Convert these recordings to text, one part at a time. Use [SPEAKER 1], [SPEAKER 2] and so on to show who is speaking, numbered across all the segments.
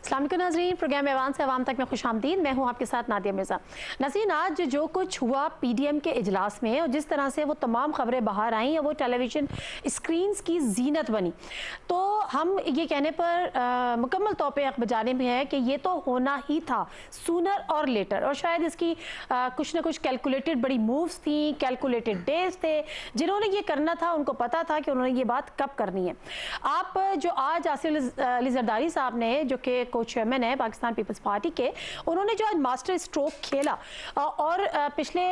[SPEAKER 1] अस्सलाम वालेकुम नाज़रीन, प्रोग्राम ऐवान से अवाम तक में खुशामदीद। मैं हूँ आपके साथ नादिया मिर्ज़ा। नाज़रीन, आज जो कुछ हुआ पीडीएम के इजलास में और जिस तरह से वो तमाम खबरें बाहर आई और वो टेलीविज़न स्क्रीन्स की जीनत बनी, तो हम ये कहने पर मुकम्मल तौर पर हक़ बजाने में है कि ये तो होना ही था सूनर और लेटर, और शायद इसकी कुछ ना कुछ कैलकुलेटेड बड़ी मूव्स थी, कैलकुलेटेड डेज थे। जिन्होंने ये करना था उनको पता था कि उन्होंने ये बात कब करनी है। आप जो आज आसिफ अली जरदारी साहब ने, जो कि को चेयरमैन है पाकिस्तान पीपल्स पार्टी के, उन्होंने जो आज मास्टर स्ट्रोक खेला और पिछले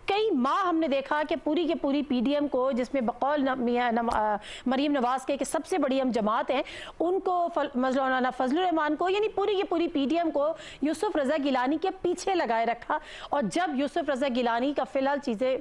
[SPEAKER 1] कई माह हमने देखा कि पूरी के पूरी पीडीएम को, जिसमें बकौल मरीम नवाज के सबसे बड़ी हम जमात हैं, उनको मौलाना फजलुर रहमान को, यानी पूरी की पूरी पीडीएम को यूसुफ रज़ा गिलानी के पीछे लगाए रखा। और जब यूसुफ रज़ा गिलानी का फिलहाल चीज़ें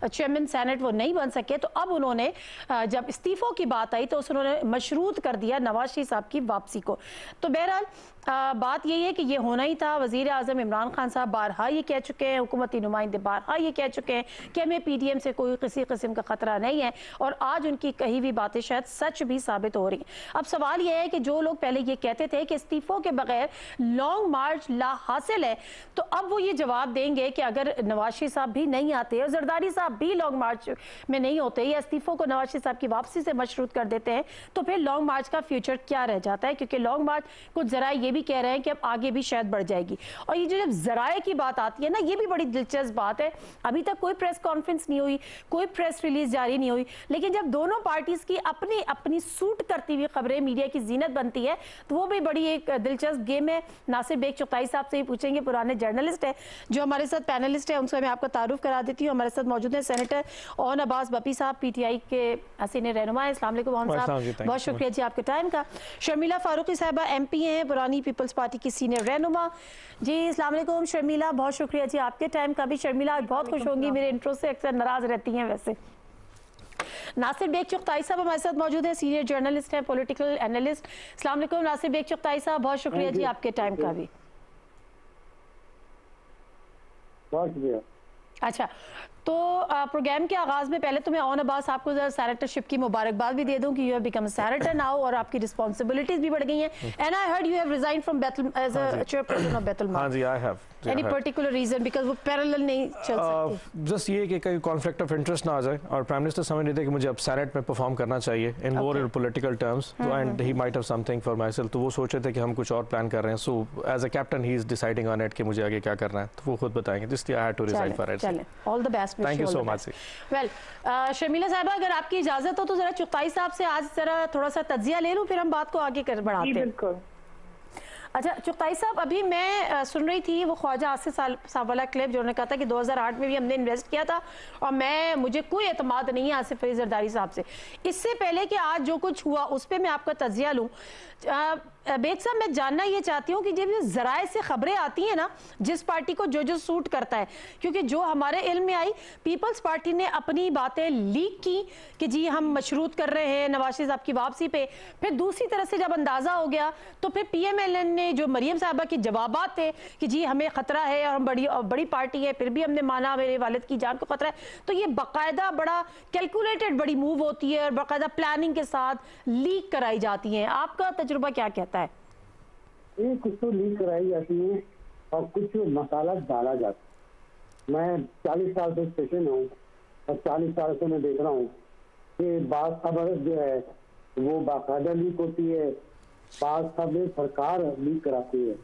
[SPEAKER 1] चेयरमैन सेनेट वो नहीं बन सके, तो अब उन्होंने जब इस्तीफ़ों की बात आई तो उन्होंने मशरूत कर दिया नवाज शरीफ साहब की वापसी को। तो बहरहाल बात यही है कि ये होना ही था। वज़ीर आज़म इमरान खान साहब बारहा ये कह चुके हैं, हुकूमती नुमाइंदे बारहा ये कह चुके हैं कि हमें पीडीएम से कोई किसी किस्म का ख़तरा नहीं है, और आज उनकी कही हुई बातें शायद सच भी साबित हो रही हैं। अब सवाल यह है कि जो लोग पहले ये कहते थे कि इस्तीफ़ों के बगैर लॉन्ग मार्च ला हासिल है, तो अब वो ये जवाब देंगे कि अगर नवाज शरीफ साहब भी नहीं आते और जरदारी साहब भी लॉन्ग मार्च में नहीं होते या इस्तीफ़ों को नवाज शरीफ साहब की वापसी से मशरूत कर देते हैं, तो फिर लॉन्ग मार्च का फ्यूचर क्या रह जाता है? क्योंकि लॉन्ग मार्च कुछ ज़रा ये भी कह रहे हैं कि अब आगे भी शायद बढ़ जाएगी। और ये जो जब जराए की बात आती है ना, ये भी बड़ी दिलचस्प बात है। अभी तक कोई प्रेस कॉन्फ्रेंस नहीं हुई, कोई प्रेस रिलीज जारी नहीं हुई, लेकिन जब दोनों पार्टीज की अपनी अपनी सूट करती हुई खबरें मीडिया की जीनत बनती है, तो वो भी बड़ी एक दिलचस्प गेम है। नासिर बेग चुगताई साहब से ही पूछेंगे, पुराने जर्नलिस्ट है जो हमारे साथ पैनलिस्ट है, उनसे मैं आपका तारुफ करा देती हूँ। हमारे साथ मौजूद है सेनेटर ओन अब्बास बपी साहब, पीटीआई के सीनियर रहनुमा है। अस्सलाम वालेकुम ओन साहब, बहुत शुक्रिया जी आपके टाइम का। शर्मिला फारूकी साहबा एमपी हैं, पुरानी पीपल्स पार्टी की सीनियर रहनुमा जी। अस्सलाम वालेकुम शर्मिला, बहुत शुक्रिया जी आपके टाइम का भी। शर्मिला बहुत खुश होंगी, मेरे इंट्रो से अक्सर नाराज रहती हैं वैसे। नासिर बेग चुगताई साहब हमारे साथ मौजूद है, सीनियर जर्नलिस्ट हैं, पॉलिटिकल एनालिस्ट। अस्सलाम वालेकुम नासिर बेग चुगताई साहब, बहुत शुक्रिया जी आपके टाइम का भी।
[SPEAKER 2] बहुत शुक्रिया।
[SPEAKER 1] अच्छा, तो प्रोग्राम के आगाज में पहले तो मैं ओन अब्बास आपको सेनेटरशिप की मुबारकबाद भी दे दूं कि you have become senator now, और आपकी रिस्पांसिबिलिटीज भी बढ़ गई हैं। And I heard you have resign from Baitul as a chairperson of Baitul Maal.
[SPEAKER 2] हां जी, I have.
[SPEAKER 1] Any particular reason? Because वो पैरेलल नहीं चल सकती।
[SPEAKER 2] जस्ट ये कि कोई कॉन्फ्लिक्ट ऑफ इंटरेस्ट ना आ जाए, और प्राइम मिनिस्टर समझ रहे थे कि मुझे अब सेनेट में परफॉर्म करना चाहिए in more political terms, and he might have something for myself. तो वो सोच रहे थे कि हम कुछ और प्लान कर रहे हैं, so as a captain he is deciding on it कि मुझे आगे क्या करना है, तो वो खुद बताएंगे। Just I had to resign for it.
[SPEAKER 1] चलें, all the best,
[SPEAKER 2] thank you so much.
[SPEAKER 1] Well Sharmila साहबा, अगर आपकी इजाजत हो तो जरा चुगताई साहब से आज जरा थोड़ा सा तज्जिया ले लूं, फिर हम बात को आगे बढ़ाते हैं।
[SPEAKER 3] बिल्कुल।
[SPEAKER 1] अच्छा चुगताई साहब, अभी मैं सुन रही थी वो ख्वाजा आसिफ साहब वाला क्लिप जो उन्होंने कहा था कि 2008 में भी हमने इन्वेस्ट किया था और मुझे कोई एतमाद नहीं है आसिफ अली जरदारी साहब से। इससे पहले कि आज जो कुछ हुआ उस पर मैं आपका तज्जिया लूँ, बेग साहब मैं जानना ये चाहती हूँ कि जब ज़राए से खबरें आती हैं ना, जिस पार्टी को जो सूट करता है, क्योंकि जो हमारे इल्म में आई, पीपल्स पार्टी ने अपनी बातें लीक की कि जी हम मशरूत कर रहे हैं नवाज शरीफ साहब की वापसी पे, फिर दूसरी तरफ से जब अंदाज़ा हो गया तो फिर PMLN ने जो मरीम साहबा के जवाबात थे कि जी हमें ख़तरा है और हम बड़ी पार्टी है, फिर भी हमने माना मेरे वालिद की जान को ख़तरा है। तो ये बाकायदा बड़ा कैलकुलेटेड बड़ी मूव होती है और बाकायदा प्लानिंग के साथ लीक कराई जाती है। आपका तजुर्बा क्या कहता है?
[SPEAKER 3] ये कुछ तो लीक कराई जाती है और कुछ मसाला डाला जाता है। मैं 40 साल से स्टेशन में हूँ और 40 साल से मैं देख रहा हूँ कि बात खबर जो है वो बाकायदा लीक होती है, बात खबरें सरकार लीक कराती है,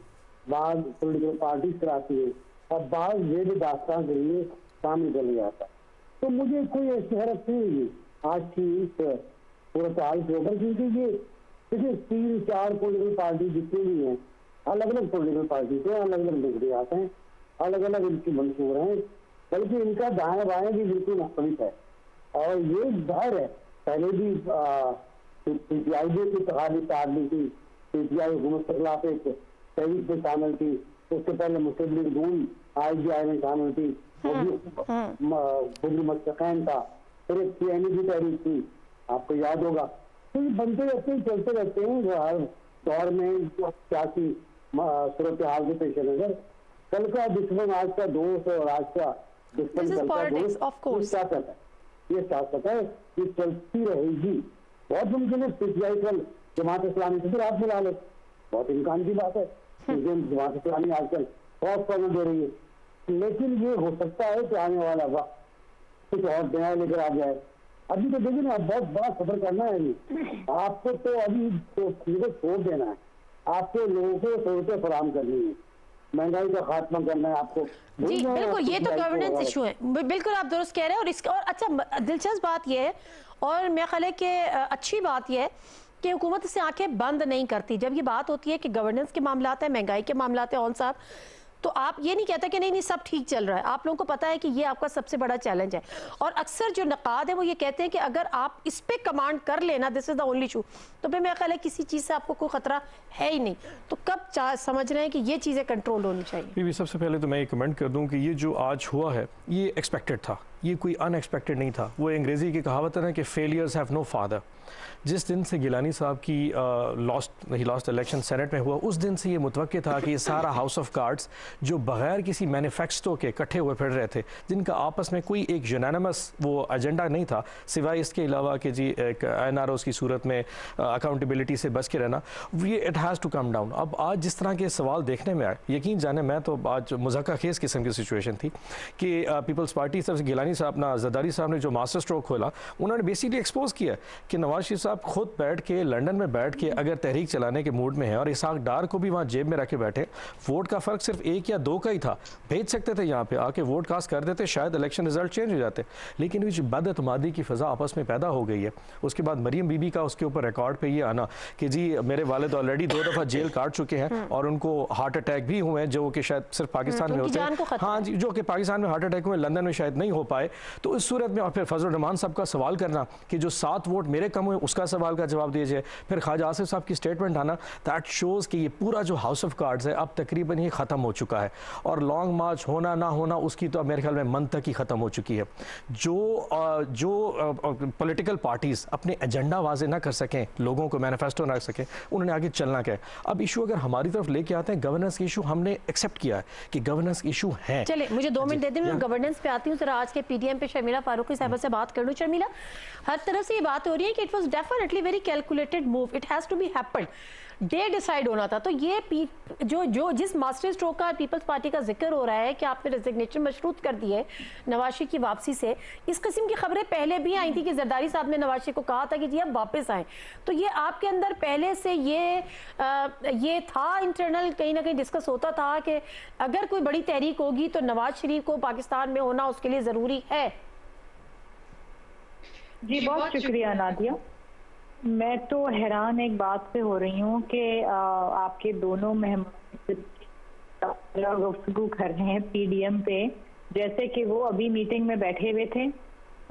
[SPEAKER 3] बाद पोलिटिकल पार्टी कराती है, और बाद ये भी दास्तान के लिए सामने चले जाता है। तो मुझे कोई ऐसी हैरत नहीं हुई आज की इस सूरत हाल के ऊपर, क्योंकि ये देखिए 3-4 पोलिटिकल पार्टी जितनी भी हैं, अलग अलग पोलिटिकल पार्टी से अलग अलग नजरियात हैं, अलग अलग इनकी मंसूर हैं, बल्कि इनका दाएं बाएं भी बिल्कुल मुख्तलिफ है। और ये जाहिर है पहले भी PTI की तकालीफ आदमी थी, PTI हुकूमत के खिलाफ एक तहरीक में शामिल थी, उससे पहले मुस्लिम लीग नून IGI में शामिल थी, मस्तकैन था, फिर एक CNE की तहरीक थी, आपको याद होगा। तो ये बनते रहते हैं, चलते रहते हैं हर दौर में सियासी सूरत हाल के पेश नजर। कल का दुश्मन आज का दोस्त और आज का दुश्मन कल का दोस्त, सियासत है, ये सियासत है, ये चलती रहेगी। बहुत मुमकिन है PTI कल जमात इस्लामी से फिर आप मिला ले, बहुत इम्कान की बात है, क्योंकि वहाँ से पुरानी आजकल बहुत प्रॉब्लम दे रही है। लेकिन ये हो सकता है कि आने वाला वक्त कुछ और नया लेकर आ जाए। अभी तो देखिए ना, बहुत बड़ा सफर करना है अभी आपको, तो अभी तो चीजें छोड़ देना है, आपको लोगों को सहूलतें फराहम करनी है, महंगाई का खात्मा करना है आपको।
[SPEAKER 1] जी बिल्कुल, ये तो गवर्नेंस इशू है, बिल्कुल आप दुरुस्त कह रहे हैं। और इसका और अच्छा दिलचस्प बात यह है, और मेरे ख्याल है कि अच्छी बात यह है कि हुकूमत से आंखें बंद नहीं करती। जब ये बात होती है कि गवर्नेंस के मामलात है, महंगाई के मामलात है, ऑन साहब, तो आप ये नहीं कहते कि नहीं नहीं सब ठीक चल रहा है। आप लोगों को पता है कि ये आपका सबसे बड़ा चैलेंज है, और अक्सर जो नकाद है वो ये कहते हैं कि अगर आप इस पे कमांड कर लेना, this is the only issue, तो फिर मेरा ख्याल है किसी चीज़ से आपको कोई खतरा है ही नहीं। तो कब समझ रहे हैं कि ये चीज़ें कंट्रोल होनी चाहिए?
[SPEAKER 2] बीबी, सबसे पहले तो मैं ये कमेंट कर दूं कि ये जो आज हुआ है ये एक्सपेक्टेड था, ये कोई अनएक्सपेक्टेड नहीं था। वो अंग्रेज़ी की कहावत है ना कि फेलियर्स हैव नो फादर। जिस दिन से गिलानी साहब की लॉस्ट इलेक्शन सेनेट में हुआ, उस दिन से ये मुतवक्के था कि ये सारा हाउस ऑफ कार्ड्स जो बगैर किसी मैनिफेस्टो के इकट्ठे हुए फिर रहे थे, जिनका आपस में कोई एक यूनानिमस वो एजेंडा नहीं था, सिवाय इसके अलावा कि जी एक NROs की सूरत में अकाउंटेबिलिटी से बच के रहना, ये it has to come down. अब आज जिस तरह के सवाल देखने में आए, यकीन जाने मैं तो आज मुज़क्का खेज़ किस्म की सिचुएशन थी कि पीपल्स पार्टी तरफ से गिलानी साहब ना जरदारी साहब ने जो मास्टर स्ट्रोक खोला, उन्होंने बेसिकली एक्सपोज किया कि नवाज शरीफ साहब खुद बैठ के लंदन में बैठ के अगर तहरीक चलाने के मूड में है और इसहाक डार को भी वहाँ जेब में रखे बैठे, वोट का फ़र्क सिर्फ 1 या 2 का ही था, भेज सकते थे यहाँ पे आके वोट कास्ट कर देते, शायद इलेक्शन रिजल्ट चेंज हो जाते। लेकिन जो बदअतमादी की फ़ज़ा आपस में पैदा हो गई है, उसके बाद मरीम बीबी का उसके ऊपर रिकॉर्ड पे ये आना कि जी मेरे वालिद ऑलरेडी 2 दफ़ा जेल काट चुके हैं और उनको हार्ट अटैक भी हुए हैं, जो कि शायद सिर्फ पाकिस्तान में होते हैं, हाँ जी, जो कि पाकिस्तान में हार्ट अटैक हुए, लंदन में शायद नहीं हो पाए। तो इस सूरत में और फिर फजल रहमान साहब का सवाल करना कि जो 7 वोट मेरे कम हुए, उसका सवाल का जवाब दीजिए, फिर ख्वाजा आसिफ साहब की स्टेटमेंट आना, दैट शोज़ कि ये पूरा जो हाउस ऑफ कार्ड्स है अब तकरीबन ही ख़त्म हो चुका है, और लॉन्ग मार्च होना ना होना उसकी तो अब मेरे ख्याल में मंतक ही ख़त्म हो चुकी है। जो पॉलिटिकल पार्टीज़ अपने एजेंडा वाजे ना कर सकें, लोगों को मैनिफेस्टो ना सकें, उन्होंने आगे चलना क्या है। अब इशू अगर हमारी तरफ लेके आते हैं, गवर्नेंस इशू हमने एक्सेप्ट किया है कि गवर्नेंस इशू है।
[SPEAKER 1] चलिए मुझे 2 मिनट दे दें, मैं गवर्नेंस पे आती हूँ, जरा आज के PDM पे शर्मिला फारूकी साहब से बात कर लूँ। शर्मिला, हर तरफ से ये बात हो रही है कि it was definitely very calculated move, it has to be happened, the decide होना था। तो ये जो जिस मास्टर स्ट्रोक का पीपल्स पार्टी का जिक्र हो रहा है कि आपने रेजिग्नेशन मशरूत कर दी है नवाज शरीफ की वापसी से, इस किस्म की खबरें पहले भी आई थी कि जरदारी साहब ने नवाज शरीफ को कहा था कि जी अब वापस आए। तो ये आपके अंदर पहले से ये था, इंटरनल कहीं ना कहीं डिस्कस होता था कि अगर कोई बड़ी तहरीक होगी तो नवाज शरीफ को पाकिस्तान में होना उसके लिए ज़रूरी है?
[SPEAKER 4] जी बहुत शुक्रिया नादिया। मैं तो हैरान एक बात से हो रही हूँ कि आपके दोनों मेहमान गुफ्तगू कर रहे हैं PDM पे, जैसे कि वो अभी मीटिंग में बैठे हुए थे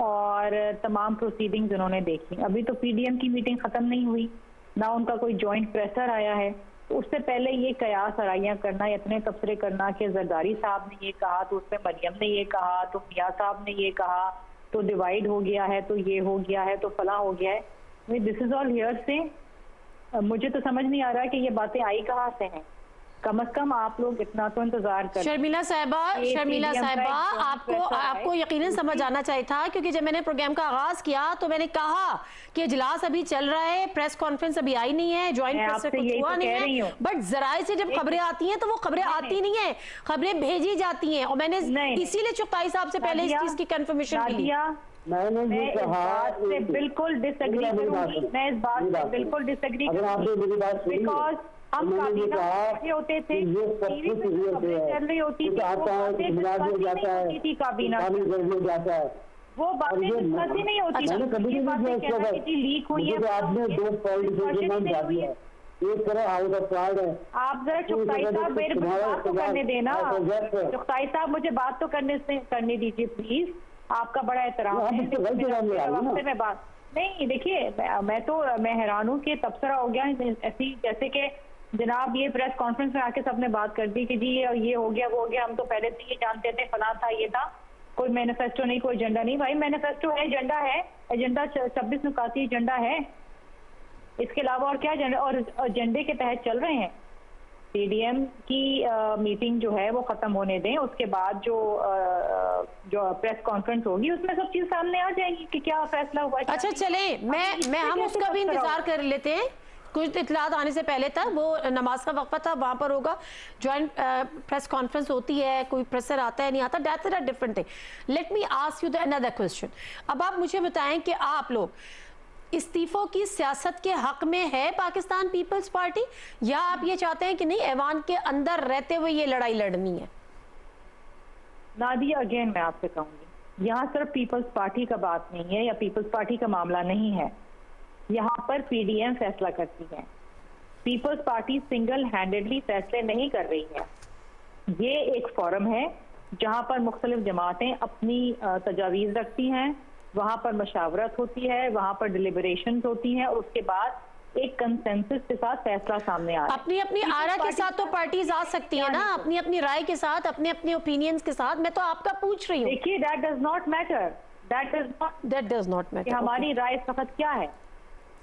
[SPEAKER 4] और तमाम प्रोसीडिंग्स उन्होंने देखी। अभी तो PDM की मीटिंग ख़त्म नहीं हुई, ना उनका कोई जॉइंट प्रेसर आया है। तो उससे पहले ये कयास आराइयाँ करना, इतने तबसरे करना कि जरदारी साहब ने ये कहा तो उसमें मरियम ने ये कहा तो मियाँ साहब ने ये कहा तो डिवाइड हो गया है, तो ये हो गया है, तो फला हो गया है। दिस इज ऑल हियर से। मुझे तो समझ नहीं आ रहा कि ये बातें आई कहाँ से हैं। कम से कम आप लोग इतना तो इंतजार करें।
[SPEAKER 1] शर्मिला साहिबा आपको यकीनन समझ आना चाहिए था, क्योंकि जब मैंने प्रोग्राम का आगाज किया तो मैंने कहा कि इजलास अभी चल रहा है, प्रेस कॉन्फ्रेंस अभी आई नहीं है, ज्वाइंट प्रेस कुछ हुआ नहीं है, बट जराए से जब खबरें आती हैं तो वो खबरें आती नहीं है, खबरें भेजी जाती हैं। और मैंने इसीलिए चुगताई साहब से पहले इस चीज की कंफर्मेशन ली।
[SPEAKER 3] मैं
[SPEAKER 4] इस बात से बिल्कुल डिसएग्री करूंगी, मैं इस बात से बिल्कुल डिसएग्री करूंगी, बिकॉज हम काबीना बैठे होते थे, टीवी पे खबरें चल रही होती थी, थी काबीना, वो बातें डिस्कस ही नहीं होती थी। ये बातें कहना कि लीक हुई है,
[SPEAKER 3] एक तरह आउट ऑफ कार्ड है।
[SPEAKER 4] आप जरा चुगताई साहब मेरे बात तो करने देना, चुगताई साहब मुझे बात तो करने दीजिए प्लीज। आपका बड़ा एहतराम है, मैं बात नहीं। देखिए मैं हैरान हूँ कि तबसरा हो गया ऐसी, जैसे कि जनाब ये प्रेस कॉन्फ्रेंस में आके सबने बात कर दी कि जी ये हो गया वो हो गया, हम तो पहले से ये जानते थे, फलां था ये था, कोई मैनिफेस्टो नहीं, कोई एजेंडा नहीं। भाई मैनिफेस्टो है, एजेंडा है, एजेंडा 26 नुकाती एजेंडा है, इसके अलावा और क्या एजेंडा, और एजेंडे के तहत चल रहे हैं। PDM की मीटिंग जो है वो खत्म होने दें, उसके बाद जो प्रेस कॉन्फ्रेंस होगी उसमें सब चीज सामने आ जाएगी कि क्या फैसला हुआ।
[SPEAKER 1] अच्छा चले, मैं हम उसका भी इंतजार कर लेते हैं। कुछ इतलात आने से पहले तक वो नमाज का वक्फा था, वहाँ पर होगा, जॉइंट प्रेस कॉन्फ्रेंस होती है, कोई प्रेसर आता है नहीं आता, that's a different thing. Let me ask you the another question. अब आप मुझे बताएं कि आप लोग इस्तीफों की सियासत के हक में है पाकिस्तान पीपल्स पार्टी, या आप ये चाहते हैं कि नहीं ऐवान के अंदर रहते हुए ये लड़ाई लड़नी है?
[SPEAKER 4] नादिया, अगेन मैं आपसे कहूंगी, यहाँ सिर्फ पीपल्स पार्टी का बात नहीं है या पीपल्स पार्टी का मामला नहीं है, यहाँ पर पीडीएम फैसला करती है। पीपल्स पार्टी सिंगल हैंडेडली फैसले नहीं कर रही है। ये एक फोरम है जहाँ पर मुख्तलिफ जमातें अपनी तजावीज़ रखती हैं, वहाँ पर मशावरत होती है, वहाँ पर डिलिबरेशन होती है, और उसके बाद एक कंसेंसस के साथ फैसला सामने आ रहा है।
[SPEAKER 1] अपनी अपनी आरा के साथ तो पार्टीज आ सकती है ना, अपनी अपनी राय के साथ, अपने अपने ओपिनियंस के साथ। मैं तो आपका पूछ रही हूँ।
[SPEAKER 4] देखिए, that does not matter,
[SPEAKER 1] that does not matter
[SPEAKER 4] हमारी राय इस वक्त क्या है।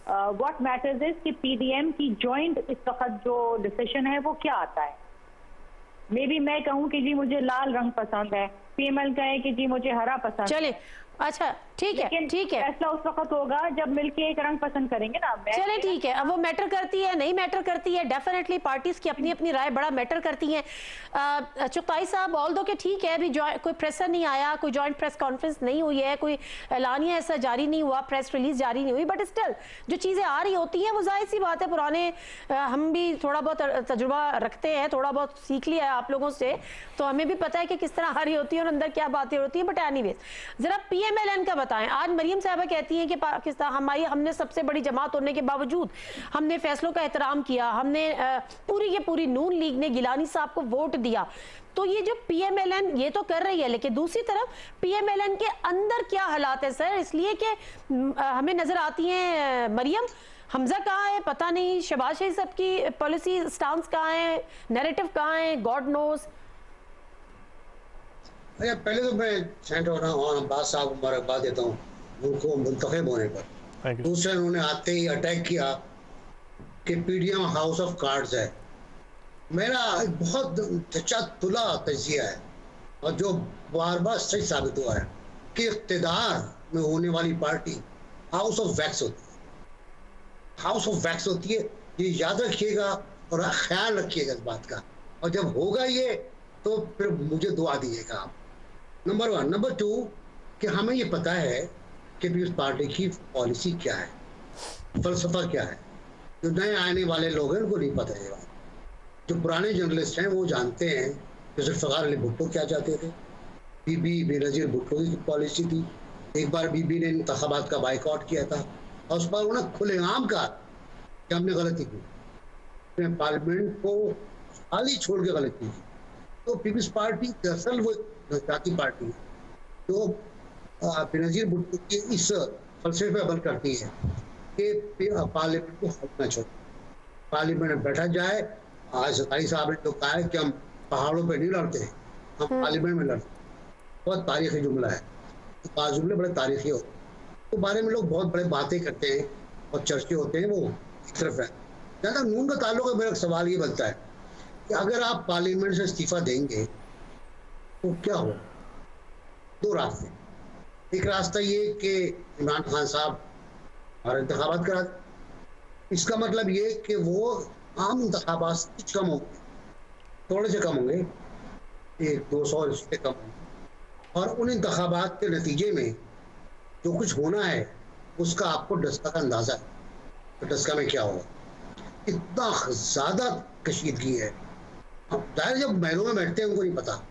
[SPEAKER 4] व्हाट मैटर्स इज कि पीडीएम की जॉइंट इस वक्त जो डिसीजन है वो क्या आता है। मे बी मैं कहूँ कि जी मुझे लाल रंग पसंद है, पीएमएल कहे कि जी मुझे हरा पसंद।
[SPEAKER 1] चले, अच्छा ठीक है, ठीक है,
[SPEAKER 4] फैसला उस वक्त होगा जब मिलके एक रंग पसंद करेंगे ना।
[SPEAKER 1] चले ठीक है। अब वो मैटर करती है नहीं मैटर करती है, डेफिनेटली पार्टीज की अपनी अपनी राय बड़ा मैटर करती है। चुगताई साहब, ऑल दो के ठीक है, अभी कोई प्रेसर नहीं आया, कोई जॉइंट प्रेस कॉन्फ्रेंस नहीं हुई है, कोई ऐलानिया ऐसा जारी नहीं हुआ, प्रेस रिलीज जारी नहीं हुई, बट स्टिल जो चीज़ें आ रही होती हैं वो जाहिर सी बात है, पुराने हम भी थोड़ा बहुत तजुर्बा रखते हैं, थोड़ा बहुत सीख लिया है आप लोगों से, तो हमें भी पता है कि किस तरह आ रही होती है और अंदर क्या बातें होती हैं। बट एनीवेज, जरा पीएमएलएन का बताएं। आज मरियम साहबा कहती हैं कि पाकिस्तान हमने सबसे बड़ी जमात होने के बावजूद हमने फैसलों का एहतराम किया, हमने पूरी के पूरी नून लीग ने गिलानी साहब को वोट दिया। तो ये जो पीएमएलएन ये तो कर रही है, लेकिन दूसरी तरफ पीएमएलएन के अंदर क्या हालात है सर? इसलिए कि हमें नजर आती हैं मरियम, हमजा कहाँ है पता नहीं, शहबाज शरीफ साहब की पॉलिसी स्टांस कहाँ है, नैरेटिव कहाँ है, गॉड नोज।
[SPEAKER 5] पहले तो मैं सेनेटर अब्बास साहब को मुबारकबाद देता हूँ उनको मुंतखब होने पर। दूसरा, उन्होंने आते ही अटैक किया कि पीडीएम हाउस ऑफ कार्ड्स है। मेरा बहुत सच्चा तुला तजिया है और जो बार बार सच साबित हुआ है कि इख्तिदार में होने वाली पार्टी हाउस ऑफ वैक्स होती है, हाउस ऑफ वैक्स होती है। ये याद रखिएगा और ख्याल रखिएगा इस बात का, और जब होगा ये तो फिर मुझे दुआ दीजिएगा आप। नंबर 1। नंबर 2 कि हमें ये पता है कि पीपल्स पार्टी की पॉलिसी क्या है, फलसफा क्या है। जो नए आने वाले लोग हैं उनको नहीं पता है। जो पुराने जर्नलिस्ट हैं वो जानते हैं कि जुल्फ़िकार अली भुट्टो क्या चाहते थे, बीबी बेनज़ीर भुट्टो की पॉलिसी थी। एक बार बीबी ने इंतखाबात का बाइकआउट किया था और उस पर उन्होंने खुलेआम कहा कि हमने गलती की, पार्लियामेंट को खाली छोड़ के गलती की। तो पीपल्स पार्टी दरअसल वो जाती पार्टी है जो बेनज़ीर भुट्टो के इस फलसफे पर अमल करती है कि पार्लियामेंट को हल न छोड़े, पार्लियामेंट में बैठा जाए। आज सताई साहब ने तो कहा है कि हम पहाड़ों पे नहीं लड़ते, हम पार्लियामेंट में लड़ते। बहुत तारीखी जुमला है, तो जुमले बड़े तारीखी होते हैं, तो बारे में लोग बहुत बड़े बातें करते हैं और चर्चे होते हैं, वो एक तरफ है। जहाँ तक नून का ताल्लुक है, मेरा सवाल ये बनता है कि अगर आप पार्लियामेंट से इस्तीफा देंगे तो क्या हो? 2 रास्ते। एक रास्ता ये कि इमरान खान साहब और इंतखाबात करा दें। इसका मतलब ये कि वो आम इंतखाबात से कुछ कम होंगे, थोड़े से कम होंगे, 100-200 से कम होंगे, और उन इंतखाबात के नतीजे में जो कुछ होना है उसका आपको डस्का का अंदाजा है। तो डस्का में क्या होगा? इतना ज़्यादा कशीदगी है। अब जाहिर जब महलों में बैठते हैं उनको नहीं पता,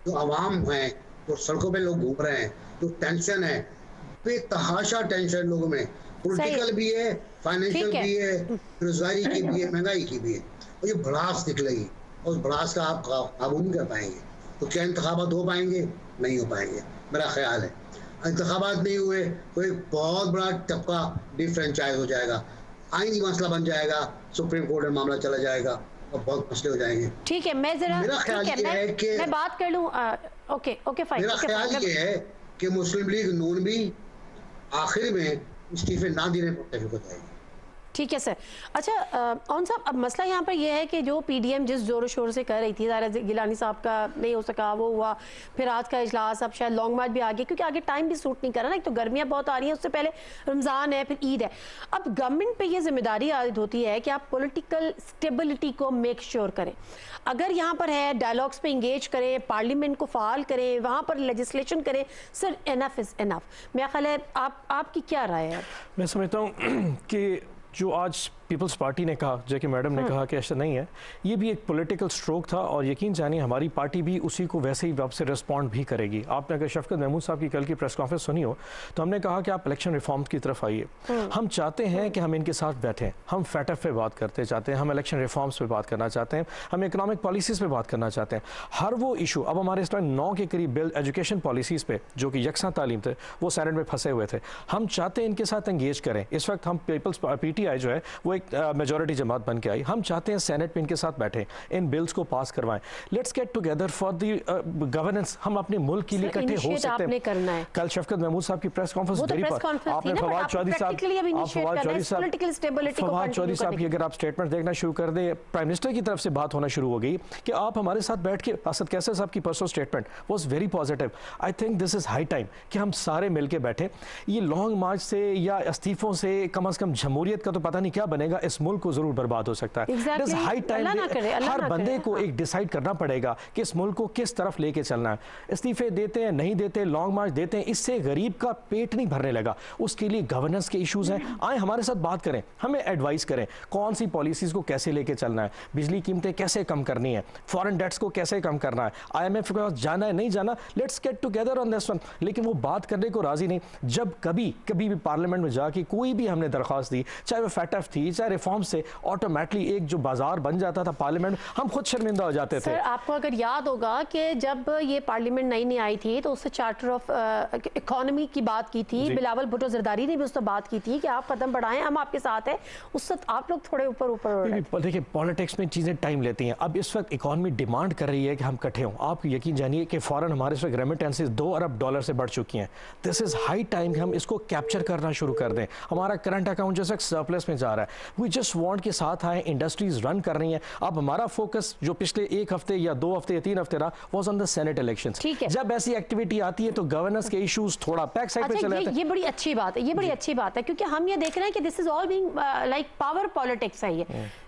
[SPEAKER 5] जो आवाम हैं, जो सड़कों पे लोग घूम रहे हैं, जो टेंशन है, बेतहाशा टेंशन लोगों में, पॉलिटिकल भी है, फाइनेंशियल भी है, बेरोजगारी की भी है, महंगाई की भी है, और ये भड़ास निकलेगी और उस भड़ास का आप काबू नहीं कर पाएंगे। तो क्या इंतखाबात हो पाएंगे? नहीं हो पाएंगे, मेरा ख्याल है। इंतखाबात नहीं हुए तो एक बहुत बड़ा टपका डिफ्रेंचाइज हो जाएगा, आईनी मसला बन जाएगा, सुप्रीम कोर्ट में मामला चला जाएगा और बहुत मसले हो जाएंगे।
[SPEAKER 1] ठीक है, मैं जरा
[SPEAKER 5] मेरा ख्याल ये है कि
[SPEAKER 1] मैं बात कर लूं। Okay fine.
[SPEAKER 5] मेरा ख्याल ये है कि मुस्लिम लीग नून भी आखिर में इस्तीफे ना देने पर मुतफिक हो जाएगी।
[SPEAKER 1] ठीक है सर। अच्छा ऑन साहब, अब मसला यहाँ पर यह है कि जो पीडीएम जिस जोरों शोर से कर रही थी, ज़ाहिर है गिलानी साहब का नहीं हो सका, वो हुआ, फिर आज का इजलास, अब शायद लॉन्ग मार्च भी आ गया क्योंकि आगे टाइम भी सूट नहीं कर रहा ना, एक तो गर्मियाँ बहुत आ रही हैं, उससे पहले रमज़ान है, फिर ईद है। अब गवर्नमेंट पे ये जिम्मेदारी आयद होती है कि आप पॉलिटिकल स्टेबिलिटी को मेक श्योर करें। अगर यहाँ पर है डायलॉग्स पे इंगेज करें, पार्लियामेंट को फाल करें, वहाँ पर लेजिस्लेशन करें। Sir enough is enough. मेरा ख्याल है आपकी क्या राय है?
[SPEAKER 2] मैं समझता हूँ कि जो आज पीपल्स पार्टी ने कहा, जो कि मैडम ने कहा कि ऐसा नहीं है, ये भी एक पॉलिटिकल स्ट्रोक था और यकीन जानिए हमारी पार्टी भी उसी को वैसे ही वापस रिस्पॉन्ड भी करेगी। आपने अगर शफकत महमूद साहब की कल की प्रेस कॉन्फ्रेंस सुनी हो तो हमने कहा कि आप इलेक्शन रिफॉर्म की तरफ आइए। हम चाहते हैं कि हम इनके साथ बैठें, हम फैटफ पे बात करते चाहते हैं, हम इलेक्शन रिफॉर्म्स पे बात करना चाहते हैं, हम इकोनॉमिक पॉलिसीज़ पे बात करना चाहते हैं। हर वो इशू, अब हमारे इस टाइम 9 के करीब बिल एजुकेशन पॉलिसीज़ पे जो कि यकसा तालीम थे वो सेनेट में फंसे हुए थे। हम चाहते हैं इनके साथ एंगेज करें। इस वक्त हम पीपल्स PTI जो है वो एक मेजॉरिटी जमात बन के आई। हम चाहते हैं सेनेट में इनके साथ बैठें, इन बिल्स को पास करवाएं। Let's get together for the governance. हम अपने मुल्क के लिए इकट्ठे हो सकते हैं। कल शफकत महमूद साहब की प्रेस कॉन्फ्रेंस आपने फवाद चौधरी साहब की अगर आप स्टेटमेंट देखना शुरू कर दे, प्राइम मिनिस्टर की तरफ से बात होना शुरू हो गई कि आप हमारे साथ बैठ के, असद कैसर साहब की परसों statement was very positive. I think this is high time कि हम सारे मिलके बैठे। ये लॉन्ग मार्च से या इस्तीफों से कम जमहूरियत का तो पता नहीं क्या बनेगा, इस मुल्क को जरूर बर्बाद हो सकता है। हाई टाइम हर बंदे को एक डिसाइड करना पड़ेगा कि इस मुल्क को किस तरफ लेके चलना है। इस्तीफे देते हैं, नहीं देते, लॉन्ग मार्च देते हैं, इससे गरीब का पेट नहीं भरने लगा। उसके लिए गवर्नेंस के इश्यूज हैं। आए हमारे साथ बात करें, हमें एडवाइस करें कौन सी पॉलिसीज को कैसे लेके चलना है, बिजली कीमतें कैसे कम करनी है, फॉरेन डेट्स को कैसे कम करना है, IMF के पास जाना है नहीं जाना, let's get together on this one. लेकिन वो बात करने को राजी नहीं। जब कभी भी पार्लियामेंट में जाके कोई भी हमने दरख्वास्त दी, चाहे वो फैटफ थी, चाहे रिफॉर्म से, ऑटोमेटिकली एक जो बाजार बन जाता था पार्लियामेंट, हम खुद शर्मिंदा हो जाते थे।
[SPEAKER 1] सर आपको अगर याद होगा कि जब ये पार्लियामेंट नई आई थी तो उससे चार्टर ऑफ इकोनॉमी की बात की थी, बिलावल भुट्टो जरदारी ने भी उससे बात की थी कि आप कदम बढ़ाएं, हम आपके साथ हैं। उस वक्त आप लोग थोड़े ऊपर
[SPEAKER 2] देखिए पॉलिटिक्स में चीजें टाइम लेती हैं। अब इस वक्त इकोनॉमी डिमांड कर रही है कि हम इकट्ठे हों। आप यकीन जानिए कि फौरन हमारे इस वक्त रेमिटेंसेस $2 अरब से बढ़ चुकी हैं। दिस इज हाई टाइम कि हम इसको कैप्चर करना शुरू कर दें। हमारा करंट अकाउंट जो सरप्लस में जा रहा है, वी जस्ट वांट के साथ आए, इंडस्ट्रीज रन कर रही हैं। अब हमारा फोकस जो पिछले 1 हफ्ते या 2 हफ्ते या 3 हफ्ते रहा was on the senate elections. जब ऐसी एक्टिविटी आती है तो गवर्नेंस के इश्यूज थोड़ा बैक साइड पे चले जाते हैं।
[SPEAKER 1] ये बड़ी अच्छी बात है, ये बड़ी अच्छी बात है क्योंकि हम ये देख रहे हैं कि this is all being like power politics है। ये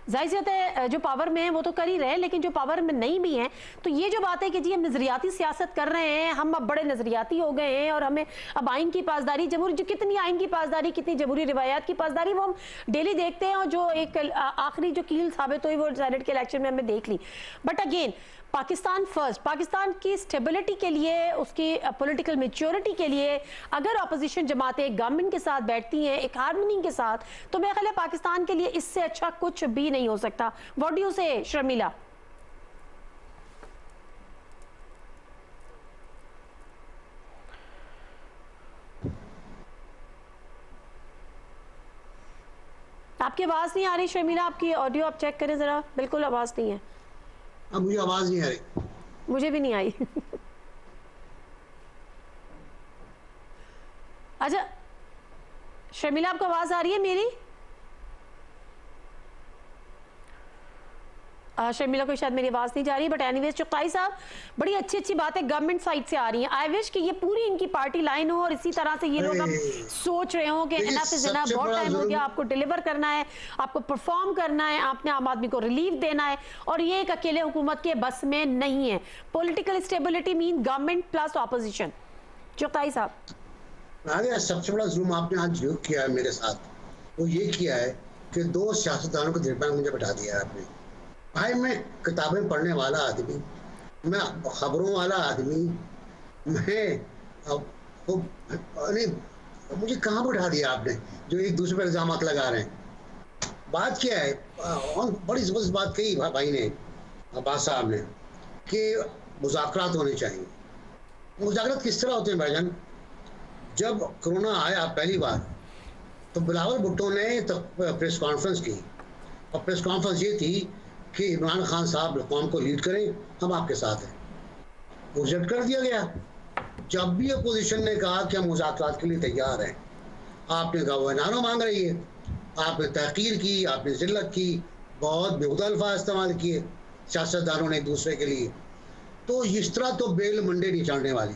[SPEAKER 1] जाहिर सी बात है जो पावर में है वो तो कर ही रहे हैं, लेकिन जो पावर में नहीं भी है तो ये जो बात है कि जी हम नजरियाती सियासत कर रहे हैं, हम अब बड़े नजरियाती हो गए हैं और हमें अब आइन की पासदारी, जमहूरी, जो कितनी आइन की पासदारी, कितनी जमहूरी रिवायात की पासदारी वो हम डेली देखते हैं। और जो एक आखिरी जो कील साबित हुई वो सेनेट के इलेक्शन में हमने देख ली। But again Pakistan first, Pakistan की स्टेबिलिटी के लिए, उसकी पॉलिटिकल मैच्योरिटी के लिए अगर अपोजिशन जमातें गवर्नमेंट के साथ बैठती हैं एक हार्मनी के साथ, तो मेरे ख्याल है पाकिस्तान के लिए इससे अच्छा कुछ भी नहीं हो सकता। व्हाट डू यू से शर्मिला? आपकी आवाज नहीं आ रही शर्मिला, आपकी ऑडियो आप चेक करें जरा, बिल्कुल आवाज नहीं है।
[SPEAKER 5] अब मुझे आवाज नहीं आ रही।
[SPEAKER 1] मुझे भी नहीं आई। अच्छा शर्मिला आपको आवाज आ रही है मेरी? शर्मिला को शायद मेरी आवाज नहीं जा रही, बट एनीवेज चुगताई साहब बड़ी अच्छी अच्छी बातें गवर्नमेंट साइड से आ रही हैं। आई विश कि ये पूरी इनकी पार्टी लाइन हो और इसी तरह से ये लोग अब सोच रहे हो कि इनफ इज इनफ, बहुत टाइम हो गया, आपको डिलीवर करना है, आपको परफॉर्म करना है, आपने आम आदमी को रिलीफ देना है और ये एक अकेले हुकूमत के बस में नहीं है। Political stability mean government plus opposition. Chughtai साहब
[SPEAKER 5] सबसे बड़ा जुल्म आपने आज जो किया है मेरे साथ, वो ये किया है कि 2 सियासतदानों को दरमियान मुझे बैठा दिया है आपने। भाई मैं किताबें पढ़ने वाला आदमी, मैं खबरों वाला आदमी, मैं अरे मुझे कहाँ बैठा दिया आपने जो एक दूसरे पर इल्जाम लगा रहे हैं। बात क्या है, बड़ी जबरदस्त बात कही भाई ने, अब्बास साहब ने, कि मुज़ाकरात होने चाहिए। मुज़ाकरात किस तरह होते हैं भाईजान? जब कोरोना आया पहली बार तो बिलावल भुट्टो ने तो प्रेस कॉन्फ्रेंस की और प्रेस कॉन्फ्रेंस ये थी कि इमरान खान साहब कौम को लीड करें, हम आपके साथ हैं। वो रिजेक्ट कर दिया गया। जब भी अपोजिशन ने कहा कि हम मुज़ाकरात के लिए तैयार हैं, आपने कहा वो एनआरओ मांग रही है, आपने तहकीर की, आपने जिल्लत की, बहुत बेहुदा अल्फाज इस्तेमाल किए सियासतदानों ने एक दूसरे के लिए। तो इस तरह तो बेल मंडे नहीं चढ़ने वाली।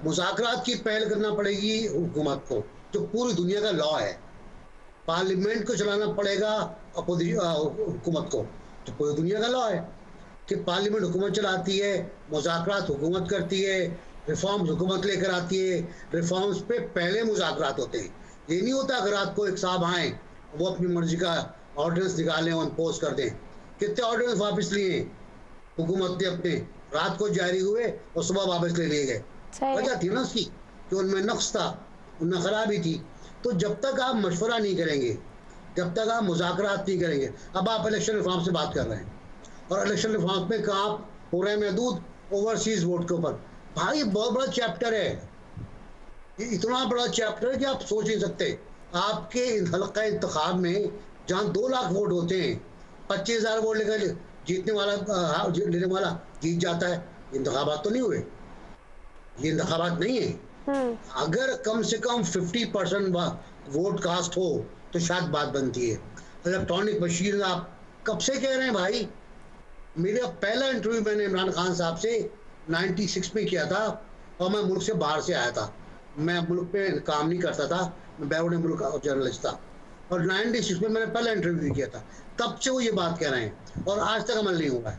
[SPEAKER 5] मुज़ाकरात की पहल करना पड़ेगी हुकूमत को, जो पूरी दुनिया का लॉ है। पार्लियामेंट को चलाना पड़ेगा हुकूमत को, जो पूरी दुनिया का लॉ है कि पार्लियामेंट हुकूमत चलाती है, मुज़ाकरात हुकूमत करती है, रिफॉर्म्स हुकूमत लेकर आती है। रिफॉर्म्स पे पहले मुज़ाकरात होते हैं। ये नहीं होता अगर रात को एक साहब आए, वो अपनी मर्जी का ऑर्डिनेंस निकालें और इम्पोज कर दें। कितने ऑर्डिनेंस वापस लिए हुकूमत ने अपने, रात को जारी हुए और सुबह वापस ले लिए गए। वजह थी ना उसकी कि उनमें नक्स था, उनमें खराबी थी। तो जब तक आप मशवरा नहीं करेंगे, जब तक आप मुज़ाकरात नहीं करेंगे, अब आप इलेक्शन रिफॉर्म से बात कर रहे हैं और इलेक्शन रिफॉर्म में कहाँ हो रहे हैं महदूद ओवरसीज वोट के ऊपर। भाई बहुत बड़ा चैप्टर है, ये इतना बड़ा चैप्टर है कि आप सोच नहीं सकते। आपके हल्का इंतखाब में जहाँ 2 लाख वोट होते हैं, 25,000 वोट लेकर जीतने वाला जीत जाता है। इंतखाबात तो नहीं हुए, ये इंतखाबात नहीं है। अगर कम से कम 50% वोट कास्ट हो तो शायद बात बनती है। इलेक्ट्रॉनिक मशीन आप कब से कह रहे हैं भाई? मेरा पहला इंटरव्यू मैंने इमरान खान साहब से 96 में किया था और मैं मुल्क से बाहर से आया था। मैं मुल्क पे काम नहीं करता था, मैं बैरून मुल्क का जर्नलिस्ट था और 96 में मैंने पहला इंटरव्यू किया था। तब से वो ये बात कह रहे हैं और आज तक अमल नहीं हुआ है।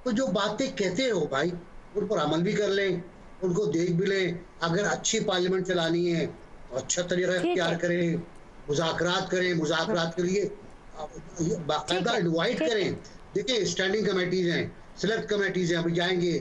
[SPEAKER 5] तो जो बातें कहते हो भाई, उन पर अमल भी कर लें, उनको देख भी लें। अगर अच्छी पार्लियामेंट चलानी है तो अच्छा तरीका इख्तियार करें, मुज़ाकरात करें, मुज़ाकरात के लिए बाकायदा इनवाइट करें। देखिए स्टैंडिंग कमेटीज हैं, सिलेक्ट कमेटीज हैं, अभी जाएंगे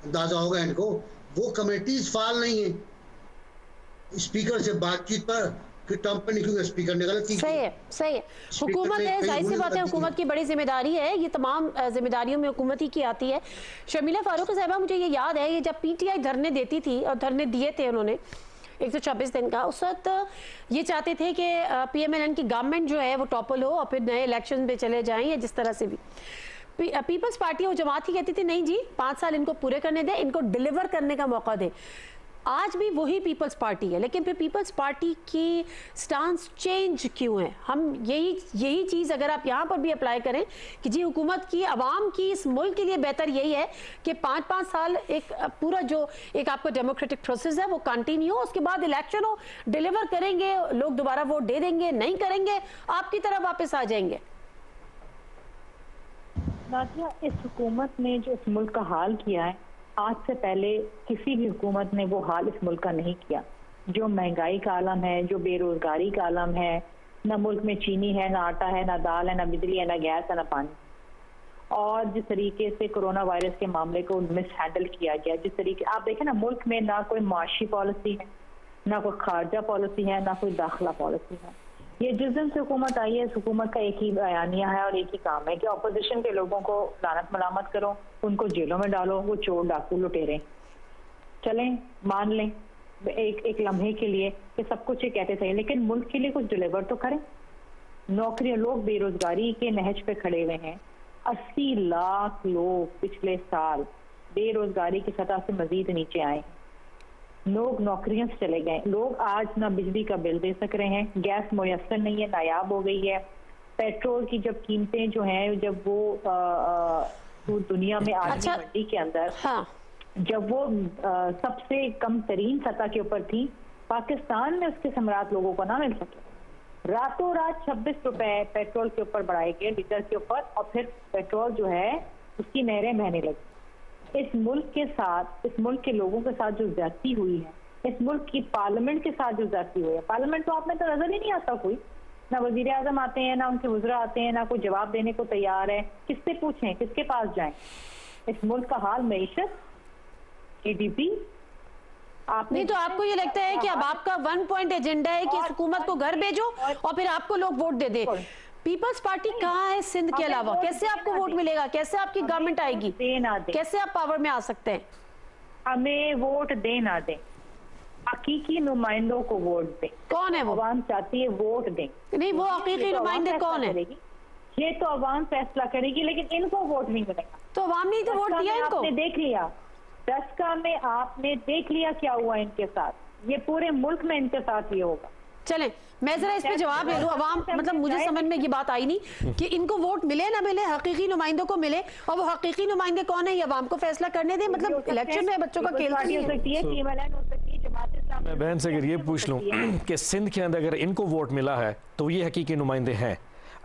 [SPEAKER 5] अंदाजा होगा इनको। वो कमेटीज फाल नहीं है। स्पीकर से बातचीत पर कि ट्रंप पे नहीं, क्योंकि स्पीकर ने गलती की।
[SPEAKER 1] सही है, सही है। हुकूमत है, जाहिर सी बात है, हुकूमत की बड़ी जिम्मेदारी है। ये तमाम जिम्मेदारियों में हुकूमत ही की आती है। शर्मिला फारूक साहिबा, मुझे ये याद है ये जब पीटीआई धरने देती थी और धरने दिए थे उन्होंने 126 दिन का, उस वक्त ये चाहते थे कि पीएमएलएन की गवर्नमेंट जो है वो टॉपल हो और फिर नए इलेक्शन पे चले जाएं या जिस तरह से भी। पीपल्स पार्टी और जमात ही कहती थी नहीं जी 5 साल इनको पूरे करने दें, इनको डिलीवर करने का मौका दें। आज भी वही पीपल्स पार्टी है, लेकिन फिर पीपल्स पार्टी की स्टांस चेंज क्यों है? हम यही चीज़ अगर आप यहाँ पर भी अप्लाई करें कि जी हुकूमत की, आवाम की, इस मुल्क के लिए बेहतर यही है कि 5-5 साल एक पूरा जो एक आपका डेमोक्रेटिक प्रोसेस है वो कंटिन्यू हो, उसके बाद इलेक्शन हो, डिलीवर करेंगे, लोग दोबारा वोट दे देंगे, नहीं करेंगे आपकी तरफ वापस आ जाएंगे।
[SPEAKER 4] नादिया, इस हुकूमत ने जो इस मुल्क का हाल किया है, आज से पहले किसी भी हुकूमत ने वो हाल इस मुल्क का नहीं किया। जो महंगाई का आलम है, जो बेरोजगारी का आलम है, ना मुल्क में चीनी है, ना आटा है, ना दाल है, ना बिजली है, ना गैस है, ना पानी। और जिस तरीके से कोरोना वायरस के मामले को मिस हैंडल किया गया, जिस तरीके आप देखें ना, मुल्क में ना कोई माशी पॉलिसी है, ना कोई खारजा पॉलिसी है, ना कोई दाखिला पॉलिसी है। ये जिस दिन से हुकूमत आई है, इस हुकूमत का एक ही बयानिया है और एक ही काम है कि अपोजिशन के लोगों को लानत मलामत करो, उनको जेलों में डालो, वो चोर डाकू लुटेरे। चलें, मान लें एक लम्हे के लिए कि सब कुछ ये कहते थे, लेकिन मुल्क के लिए कुछ डिलीवर तो करें। नौकरियां, लोग बेरोजगारी के नहज पे खड़े हुए हैं। 80 लाख लोग पिछले साल बेरोजगारी की सतह से मजीद नीचे आए। लोग नौकरियों से चले गए। लोग आज ना बिजली का बिल दे सक रहे हैं, गैस मुयस्सर नहीं है, नायाब हो गई है। पेट्रोल की जब कीमतें जो हैं, जब वो दुनिया में आलमी मंडी के अंदर, हाँ, जब वो सबसे कम तरीन सतह के ऊपर थी, पाकिस्तान में उसके सम्राट लोगों को ना मिल सके। रातों रात 26 रुपए पेट्रोल के ऊपर बढ़ाए गए, लीटर के ऊपर, और फिर पेट्रोल जो है उसकी नहरें बहने लगी। इस मुल्क के साथ, इस मुल्क के लोगों के साथ जो ज्यादती हुई है, इस मुल्क की पार्लियामेंट के साथ जो ज्यादती हुई है, पार्लियामेंट तो आप में तो नजर ही नहीं आता कोई, ना वजीर आजम आते हैं, ना उनके वज़रा आते हैं, ना कोई जवाब देने को तैयार है। किससे पूछें, किसके पास जाएं? इस मुल्क का हाल, मईशत, जीडीपी,
[SPEAKER 1] नहीं तो आपको ये लगता है कि अब आपका 1 पॉइंट एजेंडा है कि इस हुकूमत को घर भेजो और फिर आपको लोग वोट दे दे। पीपल्स पार्टी कहाँ है सिंध के अलावा? कैसे आपको वोट मिलेगा? कैसे आपकी गवर्नमेंट आएगी? कैसे आप पावर में आ सकते हैं?
[SPEAKER 4] हमें वोट दे ना दे, हकीकी नुमाइंदों को वोट दे।
[SPEAKER 1] कौन है वो?
[SPEAKER 4] अवाम चाहती है वोट दे।
[SPEAKER 1] नहीं, वो हकीकी नुमाइंदे कौन है?
[SPEAKER 4] ये तो अवाम फैसला करेगी, लेकिन इनको वोट नहीं मिलेगा।
[SPEAKER 1] तो अवाम ने तो वोट दिया इनको।
[SPEAKER 4] आपने देख लिया 10 का में, आपने देख लिया क्या हुआ इनके साथ। ये पूरे मुल्क में इनके साथ ये होगा।
[SPEAKER 1] चलें, मैं जरा इस पे जवाब दे दूं। अवाम, मतलब मुझे समझ में ये बात आई नहीं कि इनको वोट मिले ना मिले, हकीकी नुमाइंदों को मिले, और वो हकीकी नुमाइंदे कौन है ये अवाम को फैसला करने दें। मतलब इलेक्शन में बच्चों का खेल नहीं है।
[SPEAKER 2] मैं बहन से अगर ये पूछ लूं कि सिंध के अंदर अगर इनको वोट मिला है तो ये हकीकी नुमाइंदे हैं,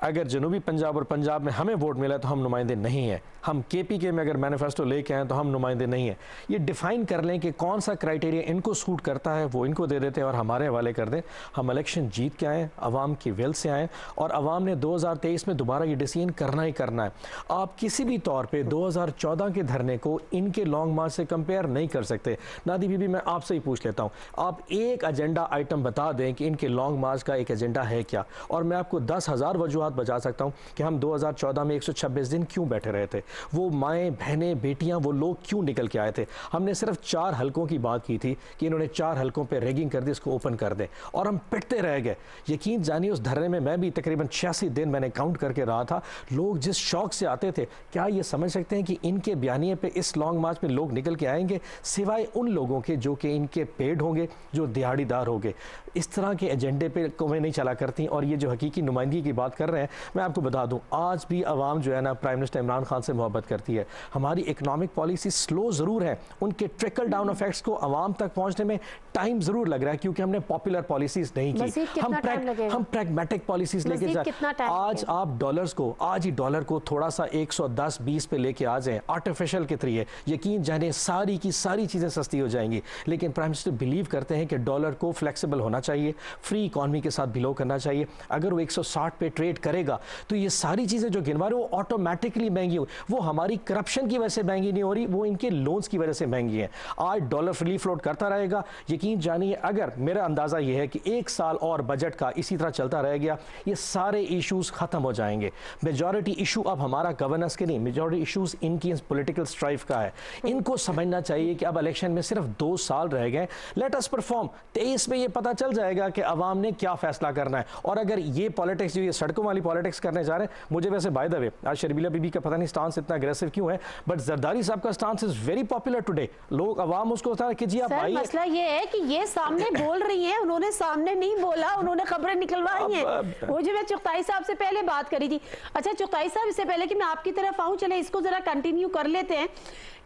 [SPEAKER 2] अगर जनूबी पंजाब और पंजाब में हमें वोट मिला तो हम नुमाइंदे नहीं हैं। हम KPK में अगर मैनिफेस्टो लेके आए तो हम नुमाइंदे नहीं हैं। ये डिफाइन कर लें कि कौन सा क्राइटेरिया इनको सूट करता है, वो इनको दे देते हैं और हमारे हवाले कर दें। हम इलेक्शन जीत के आएँ, अवाम की विल से आएँ, और अवाम ने 2023 में दोबारा ये डिसीजन करना ही करना है। आप किसी भी तौर पर 2014 के धरने को इनके लॉन्ग मार्च से कंपेयर नहीं कर सकते। नादी बीबी, मैं आपसे ही पूछ लेता हूँ, आप एक एजेंडा आइटम बता दें कि इनके लॉन्ग मार्च का एक एजेंडा है क्या, और मैं आपको 10,000 वजूहात बता सकता हूं कि हम 2014 में 126 दिन क्यों बैठे रहे थे। वो माएँ, बहनें, बेटियां, वो लोग क्यों निकल के आए थे। हमने सिर्फ 4 हलकों की बात की थी कि इन्होंने 4 हलकों पे रैगिंग कर दी, इसको ओपन कर दें, और हम पिटते रह गए। यकीन जानिए उस धरने में मैं भी तकरीबन 86 दिन मैंने काउंट करके रहा था। लोग जिस शौक से आते थे, क्या ये समझ सकते हैं कि इनके बयानिए पे इस लॉन्ग मार्च में लोग निकल के आएंगे, सिवाय उन लोगों के जो कि इनके पेड होंगे, जो दिहाड़ीदार होंगे। इस तरह के एजेंडे पे कौमें नहीं चला करती। और ये जो हकीकी नुमाइंदगी की बात कर रहे हैं, मैं आपको बता दूं, आज भी आवाम जो है ना प्राइम मिनिस्टर इमरान खान से मोहब्बत करती है। हमारी इकोनॉमिक पॉलिसी स्लो ज़रूर है, उनके ट्रिकल डाउन इफेक्ट्स को आवाम तक पहुंचने में टाइम ज़रूर लग रहा है, क्योंकि हमने पॉपुलर पॉलिसीज नहीं की। हम प्रैग्मेटिक पॉलिसीज लेके जाए। आज आप डॉलर्स को, आज ही डॉलर को थोड़ा सा 110-20 पे लेके आ जाएं आर्टिफिशियल के जरिए, यकीन जाने सारी की सारी चीज़ें सस्ती हो जाएंगी। लेकिन प्राइम मिनिस्टर बिलीव करते हैं कि डॉलर को फ्लेक्सिबल होना चाहिए, फ्री इकॉनमी के साथ बिलो करना चाहिए। अगर वो 160 पे ट्रेड करेगा तो ये सारी चीज़ें जो गिनवा रहे वो ऑटोमेटिकली महंगी हो। वो हमारी करप्शन की वजह से महंगी नहीं हो रही, वो इनके लोन्स की वजह से महंगी है। आज डॉलर फ्री फ्लोट करता रहेगा। यकीन जानिए, अगर मेरा अंदाज़ा ये है कि 1 साल और बजट का इसी तरह चलता रह गया, ये सारे इश्यूज खत्म हो जाएंगे। मेजॉरिटी इशू अब हमारा गवर्नेंस के नहीं, मेजॉरिटी इशूज इनकी पॉलिटिकल स्ट्राइफ का है। इनको समझना चाहिए कि अब इलेक्शन में सिर्फ 2 साल रह गए, लेट अस परफॉर्म। 23 में ये पता चल जाएगा कि अवाम ने क्या फैसला करना है। और अगर ये पॉलिटिक्स, जो ये सड़कों वाली पॉलिटिक्स करने जा रहे हैं, मुझे वैसे बाय द वे आज शर्मिला बीबी का पता नहीं स्टांस इतना अग्रेसिव क्यों है, बट जरदारी साहब का stance is very popular today. लोग अवाम उसको होता है कि जी आप आइए।
[SPEAKER 1] मसला ये है कि ये सामने बोल रही हैं, उन्होंने सामने नहीं बोला, उन्होंने खबरें निकलवाई हैं। वो जो मैं चुगताई साहब से पहले बात करी थी। अच्छा चुगताई साहब, इससे पहले कि मैं आपकी तरफ आऊं, चले इसको जरा कंटिन्यू कर लेते हैं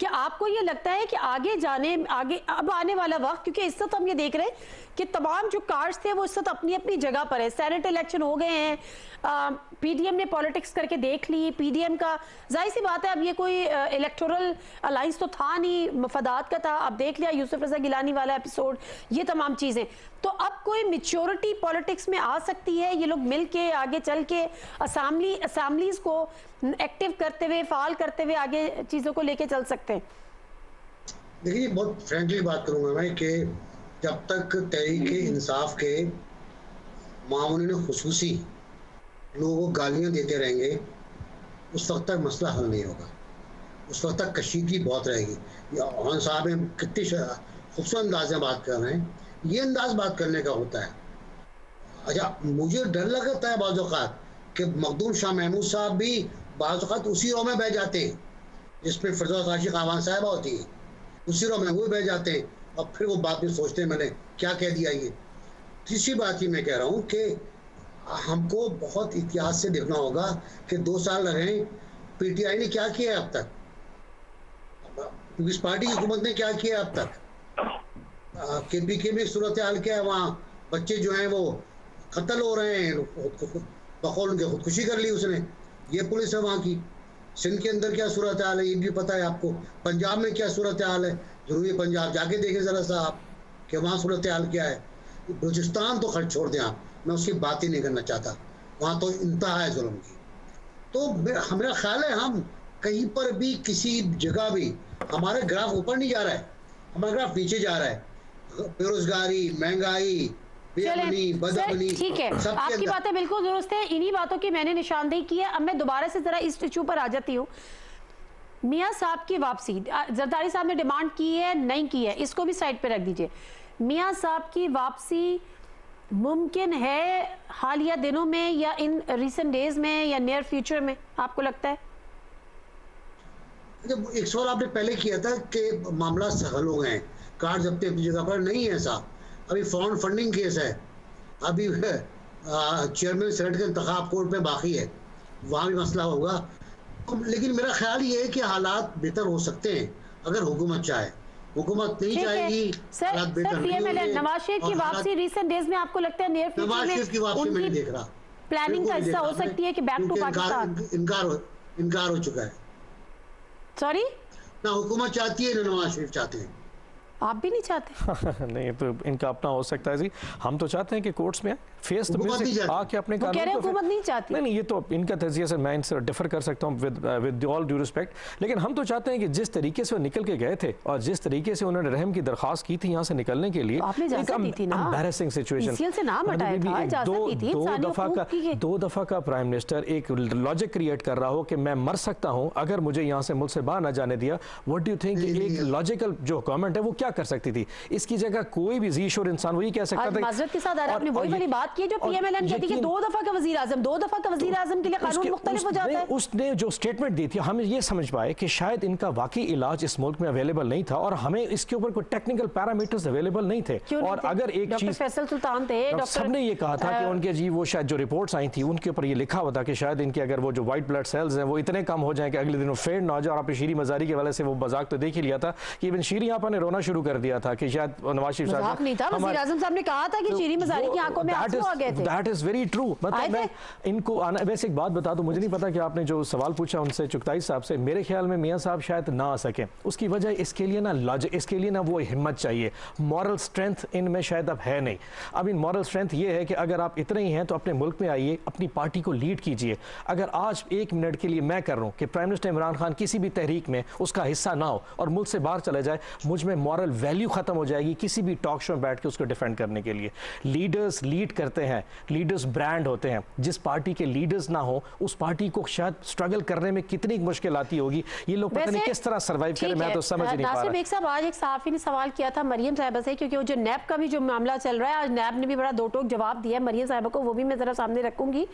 [SPEAKER 1] कि आपको ये लगता है कि आगे अब आने वाला वक्त, क्योंकि इस वक्त हम ये देख रहे हैं कि तमाम जो कार्ड्स थे वो इस वक्त अपनी अपनी जगह पर है। सेनेट इलेक्शन हो गए हैं, PDM ने पॉलिटिक्स करके देख ली। PDM का जाहिर सी बात है, अब ये कोई इलेक्टोरल अलायंस तो था नहीं, मफादात का था। अब देख लिया यूसुफ रजा गिलानी वाला एपिसोड, ये तमाम चीज़ें। तो अब कोई मैच्योरिटी पॉलिटिक्स में आ सकती है, ये लोग मिल के आगे चल के असेंबलीज को एक्टिव करते हुए, फाल करते हुए आगे चीज़ों को लेके चल सकते हैं।
[SPEAKER 5] देखिए, बहुत फ्रेंकली बात करूंगा मैं कि जब तक तहरीक इंसाफ के मामून खुसूसी लोगों को गालियां देते रहेंगे, उस वक्त तक मसला हल नहीं होगा। उस वक्त तक कशीदगी बहुत रहेगी। खान साहब ने कितनी खूबसूरत अंदाज में बात कर रहे हैं, ये अंदाज बात करने का होता है। अच्छा, मुझे डर लगता है बाज़ औक़ात कि मखदूम शाह महमूद साहब भी बाज़ औक़ात उसी रो में बह जाते हैं जिसमें फ़िरदौस आशिक़ आवान साहिबा होती है, उसी रो में वो बह जाते हैं और फिर वो बात में सोचते हैं मैंने क्या कह दिया। ये तीसरी बात ही मैं कह रहा हूँ कि हमको बहुत इतिहास से देखना होगा कि 2 साल रहे PTI ने क्या किया है अब तक, पीपल्स पार्टी की हुकूमत ने क्या किया अब तक, KPK में सूरत हाल क्या है, वहाँ बच्चे जो हैं वो कत्ल हो रहे हैं, बकौल उनके खुदकुशी कर ली उसने, ये पुलिस है वहाँ की। सिंध के अंदर क्या सूरत हाल है ये भी पता है आपको। पंजाब में क्या सूरत हाल है, जरूरी पंजाब जाके देखें ज़रा सा आप कि वहाँ सूरत हाल क्या है। बलूचिस्तान तो खर्च छोड़ दें आप, मैं उसकी बात ही नहीं करना चाहता, वहाँ तो इंतहा है जुल्म की। तो मेरा ख्याल है हम कहीं पर भी किसी जगह भी हमारा ग्राफ ऊपर नहीं जा रहा है, हमारा ग्राफ नीचे जा रहा है। बेरोजगारी, महंगाई,
[SPEAKER 1] ठीक है, आपकी बातें बिल्कुल दुरुस्त है। इन्हीं बातों की मैंने निशानदेही की है। अब मैं दोबारा से जरा इस इशू पर आ जाती हूँ। मियाँ साहब की वापसी जरदारी साहब ने डिमांड की है, नहीं की है, इसको भी साइड पे रख दीजिए। मियाँ साहब की वापसी मुमकिन है हालिया दिनों में या इन रिसेंट डेज में या नियर फ्यूचर में, आपको लगता है?
[SPEAKER 5] एक सवाल आपने पहले किया था कि मामला हल हो गए हैं, कार्ड जब्ती अपनी जगह पर नहीं है साहब, अभी फॉरेन फंडिंग केस है, अभी चेयरमैन सेनेट के इंतखाब कोर्ट में बाकी है, वहाँ भी मसला होगा। लेकिन मेरा ख्याल ये है कि हालात बेहतर हो सकते हैं अगर हुकूमत चाहे। हुकूमत नहीं चाहेगी, हालात बेहतर नहीं होंगे।
[SPEAKER 1] नवाज शरीफ की वापसी रिसेंट डेज में आपको लगता है नियर फ्यूचर में
[SPEAKER 5] नवाज शरीफ की वापसी मैं नहीं देख रहा,
[SPEAKER 1] प्लानिंग का हिस्सा हो सकती है कि बैक टू पाकिस्तान?
[SPEAKER 5] इनकार हो चुका है।
[SPEAKER 1] सॉरी,
[SPEAKER 5] ना हुकूमत चाहती है ना नवाज शरीफ चाहते हैं।
[SPEAKER 1] आप भी नहीं चाहते?
[SPEAKER 2] नहीं, तो इनका अपना हो सकता है जी। हम तो चाहते हैं कि कोर्ट्स में फेस टू फेस आके अपने
[SPEAKER 1] कानून को हुकूमत नहीं चाहती।
[SPEAKER 2] नहीं, ये तो इनका तजिया से मैं इनसे डिफर कर सकता हूँ विद ऑल ड्यू रिस्पेक्ट। लेकिन हम तो चाहते हैं कि जिस तरीके से वो निकल के गए थे और जिस तरीके से उन्होंने रहम की दरखास्त की थी यहाँ से निकलने के लिए, एम्बैरेसिंग सिचुएशन, दो दफा का प्राइम मिनिस्टर एक लॉजिक क्रिएट कर रहा हो कि मैं मर सकता हूँ अगर मुझे यहाँ से मुल्क से बाहर न जाने दिया। व्हाट डू यू थिंक एक लॉजिकल जो गवर्नमेंट है वो क्या कर सकती थी? इसकी जगह कोई भी ज़ीशोर इंसान वही कह सकता था।
[SPEAKER 1] माजरत के साथ आपने वही वाली बात की जो पीएमएलएन कहती है कि दो दफा का वजीर आजम के लिए कानून मुख्तलिफ हो जाता है।
[SPEAKER 2] उसने जो स्टेटमेंट दी थी हम ये समझ पाए कि शायद इनका वाकई इलाज इस मुल्क में अवेलेबल नहीं था और हमें इसके ऊपर कोई टेक्निकल पैरामीटर्स अवेलेबल नहीं थे। और अगर एक चीज
[SPEAKER 1] फैसल सुल्तान थे,
[SPEAKER 2] सबने ये कहा था कि उनके जी वो शायद जो रिपोर्ट्स आई थी उनके ऊपर ये लिखा हुआ था कि शायद इनके अगर वो जो व्हाइट ब्लड सेल्स हैं वो इतने कम हो जाएं कि अगले दिन वो फेड ना हो जाए। और आपने शीरी मजारी के वाले से वो मजाक तो देख ही लिया था कि इवन शीरी यहाँ पर रोना शुरू कर दिया था कि शायद नवाज शरीफ साहब
[SPEAKER 1] नहीं था, वज़ीर आज़म साहब ने कहा था कि शीरी मजारी की आंखों में आंसू आ गए थे।
[SPEAKER 2] That is very true. मतलब मैं इनको वैसे एक बात बता दूं, मुझे नहीं पता कि आपने जो सवाल पूछा उनसे चुगताई साहब से, मेरे ख्याल में मियां साहब शायद ना आ सके। उसकी वजह इसके लिए ना लॉजिक, इसके लिए ना वो हिम्मत चाहिए, मॉरल स्ट्रेंथ इनमें शायद अब है नहीं। अब इन मॉरल स्ट्रेंथ ये है कि अगर आप इतने ही हैं तो अपने मुल्क में आइए, अपनी पार्टी को लीड कीजिए। अगर आज एक मिनट के लिए मैं कर रहा हूँ कि प्राइम मिनिस्टर इमरान खान किसी भी तहरीक में उसका हिस्सा ना हो और मुल्क से बाहर चले जाए, मुझ में मॉरल वैल्यू खत्म हो जाएगी किसी भी टॉक शो में बैठ के उसको डिफेंड करने के लिए। लीडर्स लीड करते हैं, लीडर्स ब्रांड होते हैं। जिस पार्टी के लीडर्स ना हो उस पार्टी को शायद स्ट्रगल करने में कितनी मुश्किल आती होगी। ये लोग पता नहीं किस तरह सर्वाइव करें, मैं तो समझ नहीं पा रहा।
[SPEAKER 1] नासिर साहब, आज एक सहाफी ने सवाल किया था मरियम साहिबा से, क्योंकि वो जो नैब का भी जो मामला चल रहा है, आज नैब ने भी बड़ा दो टोक जवाब दिया मरियम साहिबा को, वो भी मैं जरा सामने रखूंगी।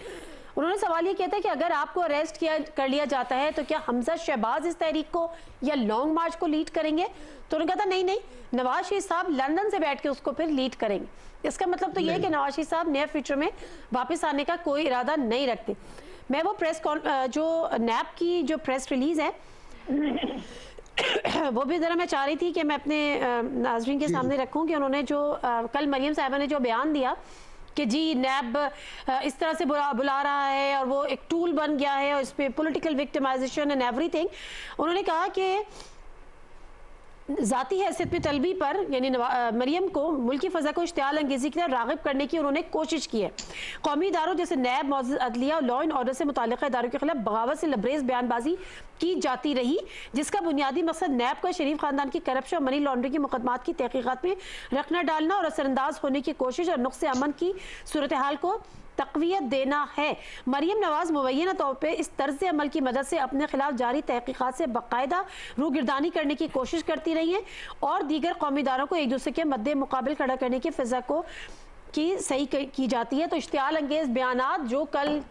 [SPEAKER 1] उन्होंने सवाल ये किया था कि अगर आपको अरेस्ट कर लिया जाता है तो क्या हमजा शहबाज इस तहरीक को या लॉन्ग मार्च को लीड करेंगे? तो उन्होंने कहा था नहीं, नवाज शरीफ साहब लंदन से बैठ के उसको फिर लीड करेंगे। इसका मतलब तो ये है कि नवाज शरीफ साहब नियर फ्यूचर में वापस आने का कोई इरादा नहीं रखते। मैं वो जो नैब की जो प्रेस रिलीज है वो भी ज़रा मैं चाह रही थी कि मैं अपने नाज़रीन के सामने रखूं कि उन्होंने जो कल मरियम साहिबा ने जो बयान दिया कि जी नैब इस तरह से बुला रहा है और वो एक टूल बन गया है और इस पर पॉलिटिकल विक्टिमाइजेशन एंड एवरीथिंग। उन्होंने कहा कि ज़ाती हैसियत में तलबी पर यानी मरियम को मुल्की फ़ज़ा को इश्तियाल अंगेज़ी की तरफ राग़िब करने की उन्होंने कोशिश की है। कौमी इदारों जैसे नैब, मौजूद अदलिया और लॉ एंड ऑर्डर से मुताल्लिक़ इदारों के खिलाफ बगावत से लबरेज बयानबाजी की जाती रही, जिसका बुनियादी मकसद नैब को शरीफ ख़ानदान की करप्शन और मनी लॉन्ड्रिंग के मुकदमात की तहक़ीक़ात में रखना डालना और असरअंदाज होने की कोशिश और नुक़्स अमन की सूरत हाल को तक़वियत देना है। मरियम नवाज मुबैना तौर पर इस तर्ज अमल की मदद से अपने खिलाफ जारी तहक़ीक़ात से बाकायदा रूगिरदानी करने की कोशिश करती रही हैं और दीगर कौमी इदारों को एक दूसरे के मद्दे मुकाबिल खड़ा करने की फ़िज़ा को की सही की जाती है। तो इश्तियाल अंगेज़ बयानात जो कल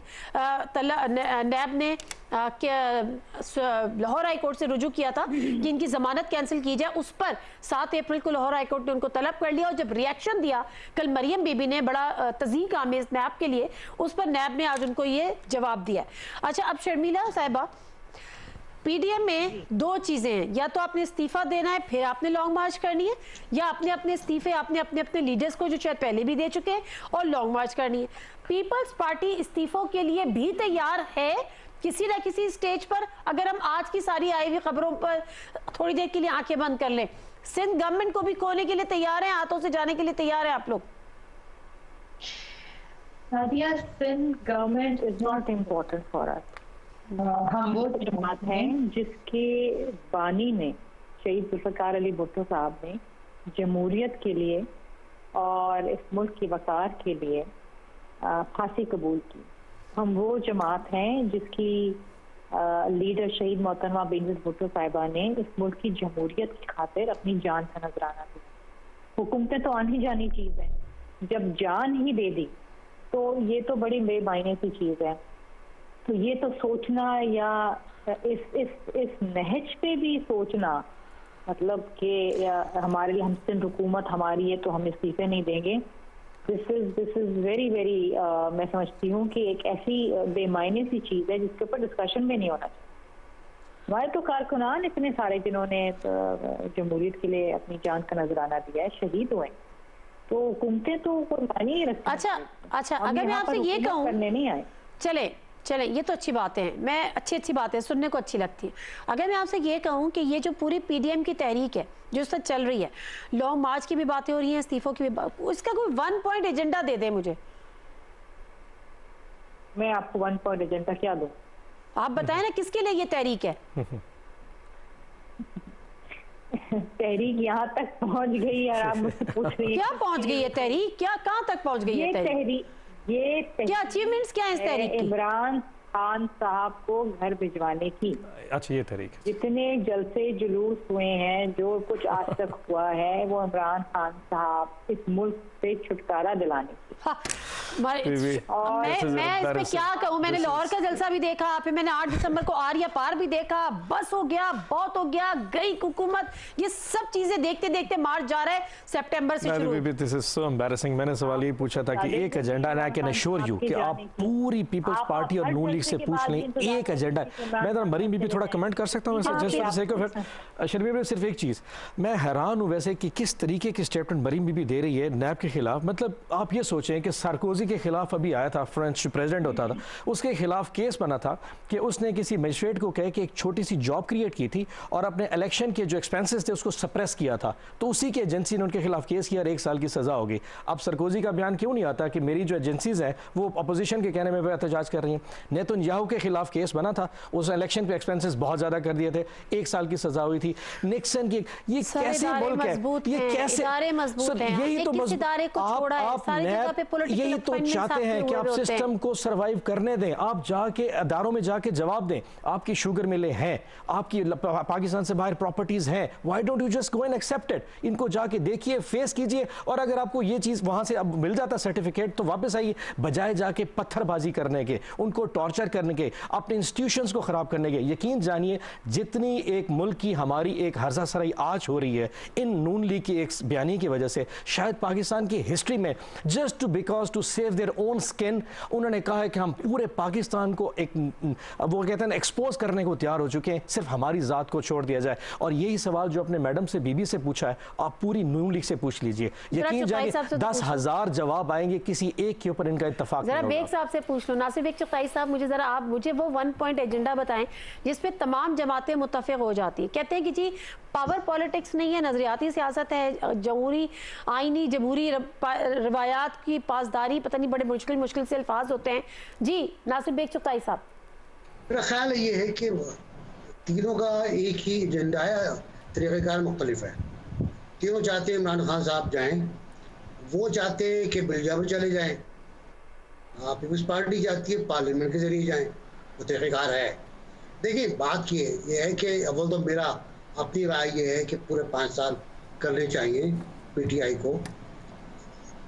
[SPEAKER 1] नैब ने लाहौर हाई कोर्ट से रुजू किया था कि इनकी जमानत कैंसिल की जाए, उस पर 7 अप्रैल को लाहौर हाई कोर्ट ने उनको तलब कर लिया और जब रिएक्शन दिया कल मरियम बीबी ने बड़ा तज़ीक आमेज़ नैब के लिए, उस पर नैब ने आज उनको ये जवाब दिया। अच्छा, अब शर्मिला साहिबा, पीडीएम में दो चीजें हैं, या तो आपने इस्तीफा देना है फिर आपने लॉन्ग मार्च करनी है, या अपने अपने इस्तीफे आपने अपने अपने लीडर्स को जो शायद पहले भी दे चुके हैं और लॉन्ग मार्च करनी है। पीपल्स पार्टी इस्तीफों के लिए भी तैयार है किसी न किसी स्टेज पर? अगर हम आज की सारी आई हुई खबरों पर थोड़ी देर के लिए आंखें बंद कर लें, सिंध गवर्नमेंट को भी खोने के लिए तैयार है, हाथों से जाने के लिए तैयार है आप लोग?
[SPEAKER 4] Nadia, Sindh government is not important for us. हम वो जमात हैं जिसके बानी ने शहीद जुल्फ़िकार अली भुट्टो साहब ने जमहूरियत के लिए और इस मुल्क की वक़ार के लिए फांसी कबूल की। हम वो जमात हैं जिसकी लीडर शहीद मोहतरमा बेनज़ीर भुट्टो साहिबा ने इस मुल्क की जमहूरियत की खातिर अपनी जान का नजराना दी। हुकूमतें तो आनी जानी चीज़ है, जब जान ही दे दी तो ये तो बड़ी बेमायने सी चीज़ है। तो ये तो सोचना या इस नहज पे भी सोचना, मतलब कि हमारे लिए हम सिंध हुकूमत हमारी है तो हम इस्तीफे नहीं देंगे, दिस इज वेरी वेरी, मैं समझती हूँ कि एक ऐसी बेमायने सी चीज है जिसके ऊपर डिस्कशन भी नहीं होना चाहिए। हमारे तो कारकुनान इतने सारे जिन्होंने जमहूरियत के लिए अपनी जान का नजराना दिया है, शहीद हुए, तो हुकूमतें तो कोई मानी नहीं रखती।
[SPEAKER 1] अच्छा, अगर मैं आपसे ये कहूँ,
[SPEAKER 4] करने नहीं आए,
[SPEAKER 1] चले ये तो अच्छी बातें हैं, मैं अच्छी बातें सुनने को अच्छी लगती है। अगर मैं आपसे ये कहूँ कि ये जो पूरी पीडीएम की तहरीक है जो इस तक चल रही है, लॉन्ग मार्च की भी बातें हो रही हैं, इस्तीफों की भी उसका कोई 1 पॉइंट एजेंडा दे दे मुझे।
[SPEAKER 4] मैं आपको 1 पॉइंट एजेंडा क्या दूं?
[SPEAKER 1] आप बताएं ना किसके लिए ये तहरीक है?
[SPEAKER 4] तहरीक यहाँ तक पहुँच गई और आप मुझसे पूछ रही हैं
[SPEAKER 1] क्या पहुँच गई है तहरीक? क्या कहाँ तक पहुँच गई है तहरीक?
[SPEAKER 4] ये
[SPEAKER 1] क्या अचीवमेंट्स क्या है इस तहरीक की?
[SPEAKER 4] इमरान खान साहब को घर भिजवाने की।
[SPEAKER 2] अच्छा, ये तहरीक है।
[SPEAKER 4] जितने जलसे जुलूस हुए हैं, जो कुछ आज तक हुआ है, वो इमरान खान साहब इस मुल्क से छुटकारा दिलाने की।
[SPEAKER 1] हाँ, मैं इसमें क्या कहूँ, मैंने लाहौर का जलसा भी देखा, फिर मैंने 8 दिसंबर को आरिया पार भी देखा, बस हो गया, बहुत हो गया, गई हुकूमत, ये सब चीजें देखते देखते मार्च जा रहा है सितंबर से शुरू।
[SPEAKER 2] This is so embarrassing. मैंने सवाल ये पूछा था कि एक agenda, and I can assure you कि आप पूरी पीपल्स पार्टी और नून लीग से पूछ लें, एक एजेंडा। मैं जरा मरीम बीबी थोड़ा कमेंट कर सकता हूँ सिर्फ एक चीज, मैं हैरान हूँ वैसे कि किस तरीके की स्टेटमेंट मरीम बीबी दे रही है नैब के खिलाफ। मतलब आप ये सोचें कि सार्कोजी के खिलाफ अभी आया था, फ्रेंच प्रेसिडेंट होता था, उसके खिलाफ केस बना था कि उसने किसी मजिस्ट्रेट को कह के एक छोटी सी जॉब क्रिएट की थी और अपने इलेक्शन के जो एक्सपेंसेस थे उसको सप्रेस किया था, तो उसी की एजेंसी ने उनके खिलाफ केस किया और 1 साल की सजा होगी। अब सार्कोजी का बयान क्यों नहीं आता कि मेरी जो एजेंसीज हैं वो अपोजिशन के कहने में एहतजाज कर रही हैं? नेतन्याहू के खिलाफ केस बना था, उस इलेक्शन पे एक्सपेंसेस बहुत ज्यादा कर दिए थे, 1 साल की सजा हुई थी। निक्सन की, ये कैसे मुल्क है, ये कैसे यही तो यही तो चाहते हैं कि आप सिस्टम को सरवाइव करने दें, आप जाके अदारों में जाके जवाब दें, आपकी शुगर मिलें हैं, आपकी पाकिस्तान से बाहर प्रॉपर्टीज हैं, why don't you just go and accept it? इनको जाके देखिए, फेस कीजिए, और अगर आपको ये चीज वहां से अब मिल जाता सर्टिफिकेट तो वापस आइए, बजाय जाके पत्थरबाजी करने के, उनको टॉर्चर करने के, अपने इंस्टीट्यूशंस को खराब करने के। यकीन जानिए, जितनी एक मुल्क की हमारी एक हर्जा सराई आज हो रही है इन नून लीग की एक बयानी की वजह से, शायद पाकिस्तान की हिस्ट्री में just to because to save their own skin उन्होंने कहा है कि हम पूरे पाकिस्तान को एक वो कहते हैं एक्सपोज करने को तैयार हो चुके हैं, सिर्फ हमारी जात को छोड़ दिया जाए। और यही सवाल जो अपने मैडम से, बीबी से पूछा है, आप पूरी नून लीग से पूछ लीजिए, यकीन जानिए 10,000 जवाब आएंगे, किसी एक के ऊपर इनका इत्तेफाक नहीं होगा।
[SPEAKER 1] बेग साहब से पूछ लो, नासिर बेग चुगताई साहब, मुझे वो 1 पॉइंट एजेंडा बताएं जिसपे तमाम जमातें मुत्तफिक हो जाती है। कहते हैं कि जी पावर पॉलिटिक्स नहीं है, नजरियाती सियासत है, जमहूरी आईनी जमहूरी रवायात की पासदारी, पता नहीं बड़े मुश्किल से अल्फाज होते हैं। जी नासिर बेग चुगताई साहब,
[SPEAKER 5] मेरा ख्याल ये है कि तीनों का एक ही एजेंडा है, तरीक़ेकार मुख्तलिफ है। तीनों चाहते हैं इमरान खान साहब जाएं, वो चाहते हैं कि बिलजा में चले जाएं, पीपल्स पार्टी चाहती है पार्लियामेंट के जरिए जाएं, वो तरीक़ेकार है। देखिए बात ये है कि अव्वल तो मेरा अपनी राय ये है कि पूरे 5 साल करने चाहिए पीटीआई को।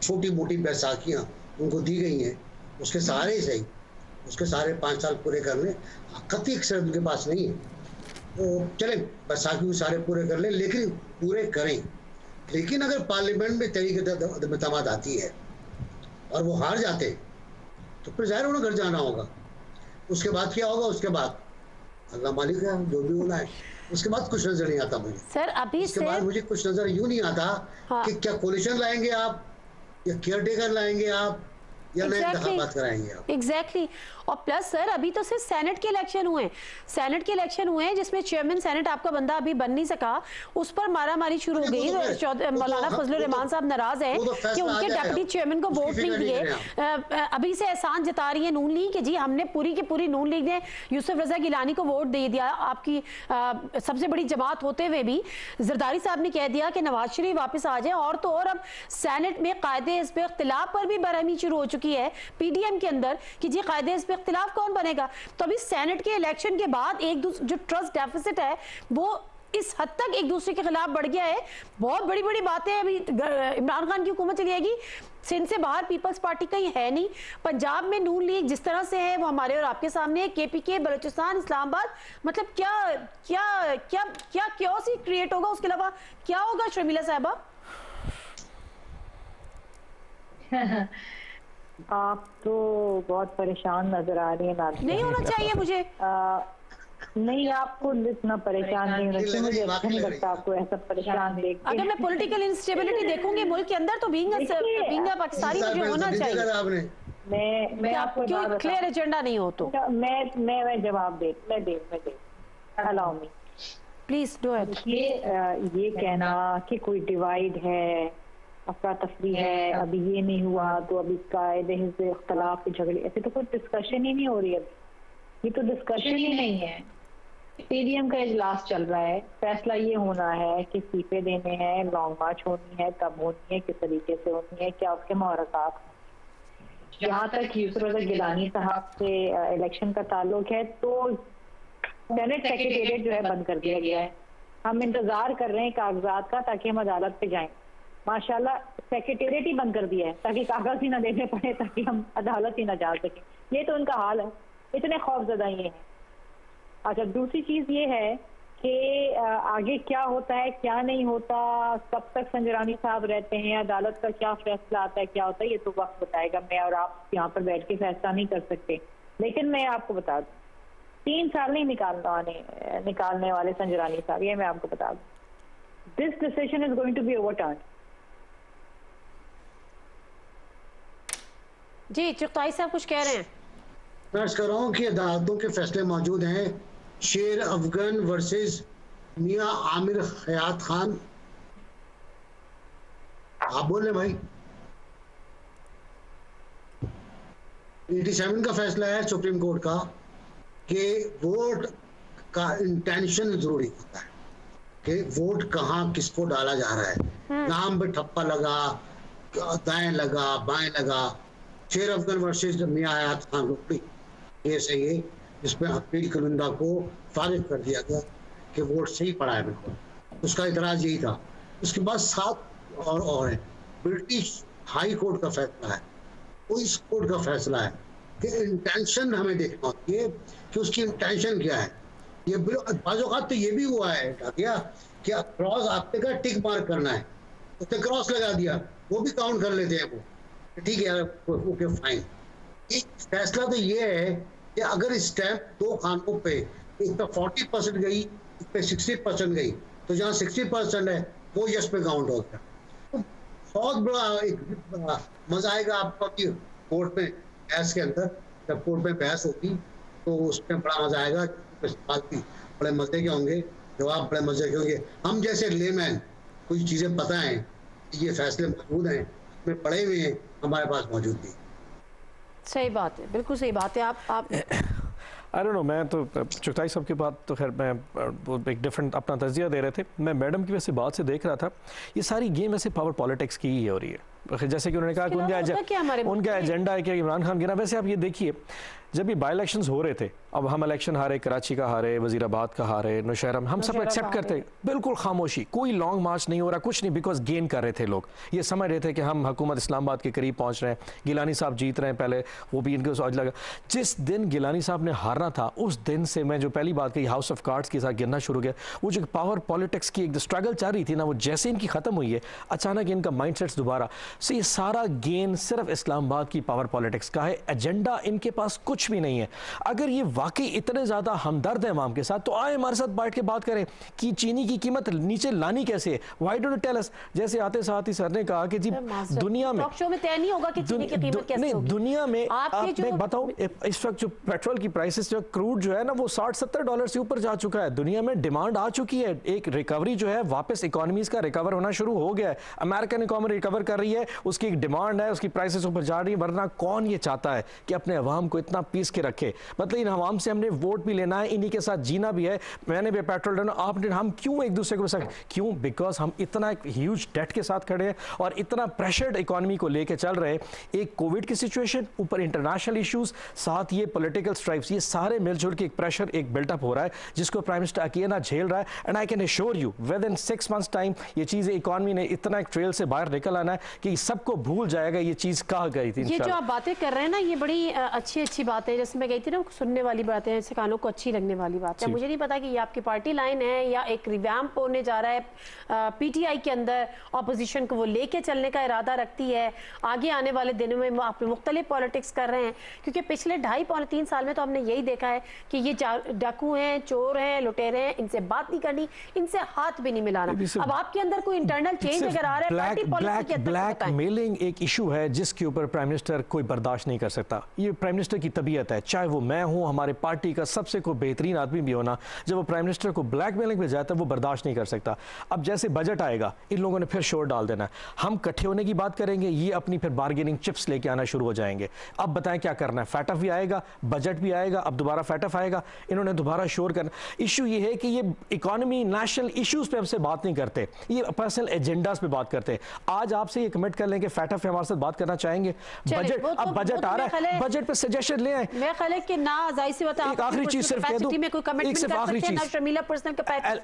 [SPEAKER 5] छोटी मोटी बैसाखियाँ उनको दी गई हैं, उसके सहारे सही, उसके सारे 5 साल पूरे करने कतई अक्सर उनके पास नहीं है, तो चले बैसाखी सारे पूरे कर लें, लेकिन पूरे करें। लेकिन अगर पार्लियामेंट में तरीके तमाद आती है और वो हार जाते तो फिर जाहिर उन्हें घर जाना होगा। उसके बाद क्या होगा? उसके बाद अल्लाह मालिक है, जो भी होना है। उसके बाद कुछ नजर नहीं आता मुझे
[SPEAKER 1] सर। अभी
[SPEAKER 5] उसके बाद मुझे कुछ नजर यूं नहीं आता कि क्या कोलिशन लाएंगे आप, या केयर टेकर लाएंगे आप, या नए इंतखाबात कराएंगे आप।
[SPEAKER 1] एग्जैक्टली। और प्लस सर अभी तो सिर्फ सेनेट के इलेक्शन हुए हैं, जिसमें चेयरमैन सेनेट आपका बंदा अभी बन नहीं सका, उस पर मारामारी शुरू हो गई। मौलाना फजलुर रहमान साहब नाराज है कि उनके डिप्टी चेयरमैन को वोट नहीं दिए। अभी से एहसान जता रही है नून लीग कि जी हमने पूरी की पूरी नून लीग ने यूसुफ रजा गिलानी को वोट दे दिया। आपकी सबसे बड़ी जमात होते हुए भी जरदारी साहब ने कह दिया कि नवाज शरीफ वापस आ जाए। और तो और अब सेनेट में कायदे हिस्ब इख्तिलाफ पर भी बरहमी शुरू हो चुकी है पीडीएम के अंदर कि जी कायदे हिस्ब इख्तिलाफ कौन बनेगा। तो अभी सेनेट के इलेक्शन के बाद जो ट्रस्ट डेफिसिट है वो इस हद तक एक दूसरे के खिलाफ बढ़ गया है। बहुत बड़ी बड़ी बातें अभी इमरान खान की हुकूमत चली आएगी, सिंध से बाहर पीपल्स पार्टी कहीं है नहीं, पंजाब में नून लीग जिस तरह से है वो हमारे और आपके सामने, केपीके बलूचिस्तान इस्लामाबाद, मतलब क्या क्या क्या क्या क्योस ही क्रिएट होगा। उसके अलावा क्या होगा शर्मिला साहबा?
[SPEAKER 4] आप तो बहुत परेशान नजर आ रही है नादिया।
[SPEAKER 1] नहीं होना चाहिए मुझे।
[SPEAKER 4] नहीं, आपको इतना परेशान नहीं होना चाहिए, मुझे अच्छा नहीं लगता आपको ऐसा परेशान देख के।
[SPEAKER 1] अगर मैं पॉलिटिकल इंस्टेबिलिटी देखूंगी मुल्क के अंदर तो बीइंग पाकिस्तानी मुझे होना चाहिए।
[SPEAKER 4] मैं आपको
[SPEAKER 1] क्यों क्लियर एजेंडा नहीं हो तो
[SPEAKER 4] मैं जवाब they allow me
[SPEAKER 1] please do it.
[SPEAKER 4] ये कहना कि कोई डिवाइड है, अफरा तफरी है, अभी ये नहीं हुआ तो अभी कायदे इख्तलाफ के झगड़े, ऐसे तो कोई डिस्कशन ही नहीं हो रही है। ये तो डिस्कशन ही नहीं है। पीडीएम का इजलास चल रहा है, फैसला ये होना है कि इस्तीफे देने हैं, लॉन्ग मार्च होनी है, कब होनी है, किस तरीके से होनी है, क्या उसके मुहर्रकात। यहाँ तक यूसुफ रज़ा गिलानी साहब से इलेक्शन का ताल्लुक है तो सेनेट सेक्रेटेरिएट जो है बंद कर दिया गया है। हम इंतजार कर रहे हैं कागजात का ताकि हम अदालत पे जाएं। माशाल्लाह सेक्रेटेरिएट ही बंद कर दिया है ताकि कागज ही ना देने पड़े, ताकि हम अदालत ही ना जा सकें। ये तो उनका हाल है, इतने खौफजदा ये हैं। अच्छा, दूसरी चीज ये है कि आगे क्या होता है क्या नहीं होता, कब तक संजरानी साहब रहते हैं, अदालत का क्या फैसला आता है, क्या होता है, ये तो वक्त बताएगा। मैं और आप यहाँ पर बैठ के फैसला नहीं कर सकते। लेकिन मैं आपको बता दूं 3 साल नहीं निकालने वाले संजरानी साहब, ये मैं आपको बता दूं। This decision is going to be overturned.
[SPEAKER 1] जी चुगताई साहब कुछ कह रहे हैं।
[SPEAKER 5] मैं अर्ज कर रहा हूँ कि अदालतों के फैसले मौजूद हैं। शेर अफगन वर्सेस मियां आमिर हयात खान। आप बोल रहे भाई। 87 का फैसला है सुप्रीम कोर्ट का कि वोट का इंटेंशन जरूरी होता है कि वोट कहाँ किसको डाला जा रहा है। नाम पे ठप्पा लगा, दाएं लगा, बाएं लगा। शेर अफगन वर्सेस मियां हयात खान रुकनी केस है ये, जिसमें अपील कुनिंदा को फारिग कर दिया गया कि वोट सही पड़ा है बिल्कुल। उसका इतराज यही था। उसके बाद 7 और हैं। ब्रिटिश हाई कोर्ट का फैसला है, वो इस कोर्ट का फैसला है कि इंटेंशन हमें देखना होती है कि उसकी इंटेंशन क्या है। ये बाज़-औक़ात तो ये भी हुआ है क्या कि क्रॉस आपने का टिक मार्क करना है, उसने क्रॉस लगा दिया, वो भी काउंट कर लेते हैं वो, ठीक है ओके फाइन। एक फैसला तो ये है कि अगर स्टैंप 2 खानों पे एक तो 40% गई, एक पे 60% गई, तो जहाँ 60% है वो यस पे काउंट हो गया। तो बहुत बड़ा एक मजा आएगा आपको कि कोर्ट में बहस के अंदर, जब कोर्ट में बहस होगी तो उसमें बड़ा मजा आएगा। बड़े मजे के होंगे, जवाब बड़े मजे के होंगे। हम जैसे लेमैन कुछ चीजें पता है, ये फैसले मौजूद हैं, में पढ़े हुए हैं, हमारे पास मौजूद नहीं।
[SPEAKER 1] सही बात है, बिल्कुल सही बात है। आप
[SPEAKER 2] आई डोंट नो, मैं तो चुगताई साहब की बात तो खैर मैं एक डिफरेंट अपना तजिया दे रहे थे। मैं मैडम की वैसे बात से देख रहा था, ये सारी गेम ऐसे पावर पॉलिटिक्स की ही हो रही है। जैसे कि उन्होंने कहा कि उनका एजेंडा है कि इमरान खान गिरा। वैसे आप ये देखिए, जब ये बाई इलेक्शंस हो रहे थे, अब हम इलेक्शन हारे, कराची का हारे, वजीराबाद का हारे, नौशहरा, हम सब एक्सेप्ट करते, बिल्कुल खामोशी, कोई लॉन्ग मार्च नहीं हो रहा, कुछ नहीं, बिकॉज गेन कर रहे थे लोग। ये समझ रहे थे कि हम हुकूमत इस्लामाबाद के करीब पहुंच रहे हैं, गिलानी साहब जीत रहे हैं, पहले वो भी इनको आज लगा। जिस दिन गिलानी साहब ने हारना था, उस दिन से मैं जो पहली बात कही, हाउस ऑफ कार्ड्स के साथ गिरना शुरू किया। वो जो पावर पॉलिटिक्स की एक स्ट्रगल चल रही थी ना, वो जैसे इनकी खत्म हुई है, अचानक इनका माइंडसेट्स दोबारा से, ये सारा गेन सिर्फ इस्लामाबाद की पावर पॉलिटिक्स का है। एजेंडा इनके पास कुछ भी नहीं है। अगर ये वाकई इतने ज्यादा हमदर्द है अवाम के साथ, तो आए हमारे साथ बैठ के बात करें कि चीनी की कीमत नीचे लानी कैसे है। Why don't you tell us. जैसे आते साथ ही सर ने कहा कि जी दुनिया में
[SPEAKER 1] शो में तय नहीं होगा कि चीनी की कीमत कैसे होगी।
[SPEAKER 2] दुनिया में मैं बताऊं, इस वक्त जो पेट्रोल की प्राइसेस, जो क्रूड जो है ना, वो $60-70 से ऊपर जा चुका है। दुनिया में डिमांड आ चुकी है, एक रिकवरी जो है, वापस इकोनॉमीज का रिकवर होना शुरू हो गया है। अमेरिकन इकोनॉमी रिकवर कर रही है, उसकी एक डिमांड है, उसकी प्राइसेस ऊपर जा रही है। वरना कौन ये चाहता है कि अपने अवाम को इतना पीस के रखे। मतलब इन अवाम से हमने वोट भी लेना है, इन्हीं के साथ जीना भी है। मैंने भी पेट्रोल डालना, आपने, हम क्यों एक दूसरे को क्यों? बिकॉज हम इतना एक ह्यूज डेट के साथ खड़े हैं और इतना प्रेशर्ड इकोनॉमी को लेके चल रहे हैं। एक कोविड की सिचुएशन, ऊपर इंटरनेशनल इश्यूज, साथ ये पॉलिटिकल स्ट्राइक्स, ये सारे मिलजुल के एक प्रेशर, एक बिल्टअप हो रहा है, जिसको प्राइम मिनिस्टर अकेला झेल रहा है। And I can assure you with in 6 months time ये चीज़ें, इकोनॉमी ने इतना एक ट्रेल से बाहर निकल आना है कि कोई सबको भूल जाएगा ये चीज़ कहा गई थी।
[SPEAKER 1] ये जो आप बातें कर रहे हैं ना, ये बड़ी अच्छी बात है। जैसे मैं गई थी ना, सुनने वाली बातें हैं, जैसे कानों को अच्छी लगने वाली बात है। मुझे नहीं पता कि ये आपकी पार्टी लाइन है या एक रिवैम्प होने जा रहा है पीटीआई के अंदर, ऑपोजिशन को वो लेके चलने का इरादा रखती है। आगे आने वाले दिनों में आप मुख्तलिफ पॉलिटिक्स कर रहे हैं, क्योंकि पिछले 2.5-3 साल में तो हमने यही देखा है कि ये डाकू हैं, चोर हैं, लुटेरे हैं, इनसे बात नहीं करनी, इनसे हाथ भी नहीं मिलाना। अब आपके अंदर कोई इंटरनल चेंज अगर आ रहा है,
[SPEAKER 2] ब्लैकमेलिंग एक इशू है जिसके ऊपर प्राइम मिनिस्टर कोई बर्दाश्त नहीं कर सकता। ये प्राइम मिनिस्टर की तबीयत है, चाहे वो मैं हूं, हमारे पार्टी का सबसे कोई बेहतरीन आदमी भी होना, जब वो प्राइम मिनिस्टर को ब्लैकमेलिंग पे जाता है वो बर्दाश्त नहीं कर सकता। अब जैसे बजट आएगा, इन लोगों ने फिर शोर डाल देना है, हम इकट्ठे होने की बात करेंगे, ये अपनी फिर बार्गेनिंग चिप्स लेके आना शुरू हो जाएंगे। अब बताएं क्या करना है, फैटफ भी आएगा, बजट भी आएगा, अब दोबारा फैटफ आएगा, इन्होंने दोबारा शोर करना। इशू ये है कि ये इकोनॉमी, नेशनल इश्यूज पे हमसे बात नहीं करते, ये पर्सनल एजेंडास पे बात करते हैं। आज आपसे ये कमेंट कर लें कि फैटफ पे हमारे साथ बात करना चाहेंगे। बजट, अब बजट आ रहा है, बजट पे सजेशन ले आए।
[SPEAKER 1] मैं ख्याल है कि ना, जाहिर सी बात है,
[SPEAKER 2] एक आखिरी चीज सिर्फ कह दूं, एक सिर्फ आखिरी चीज,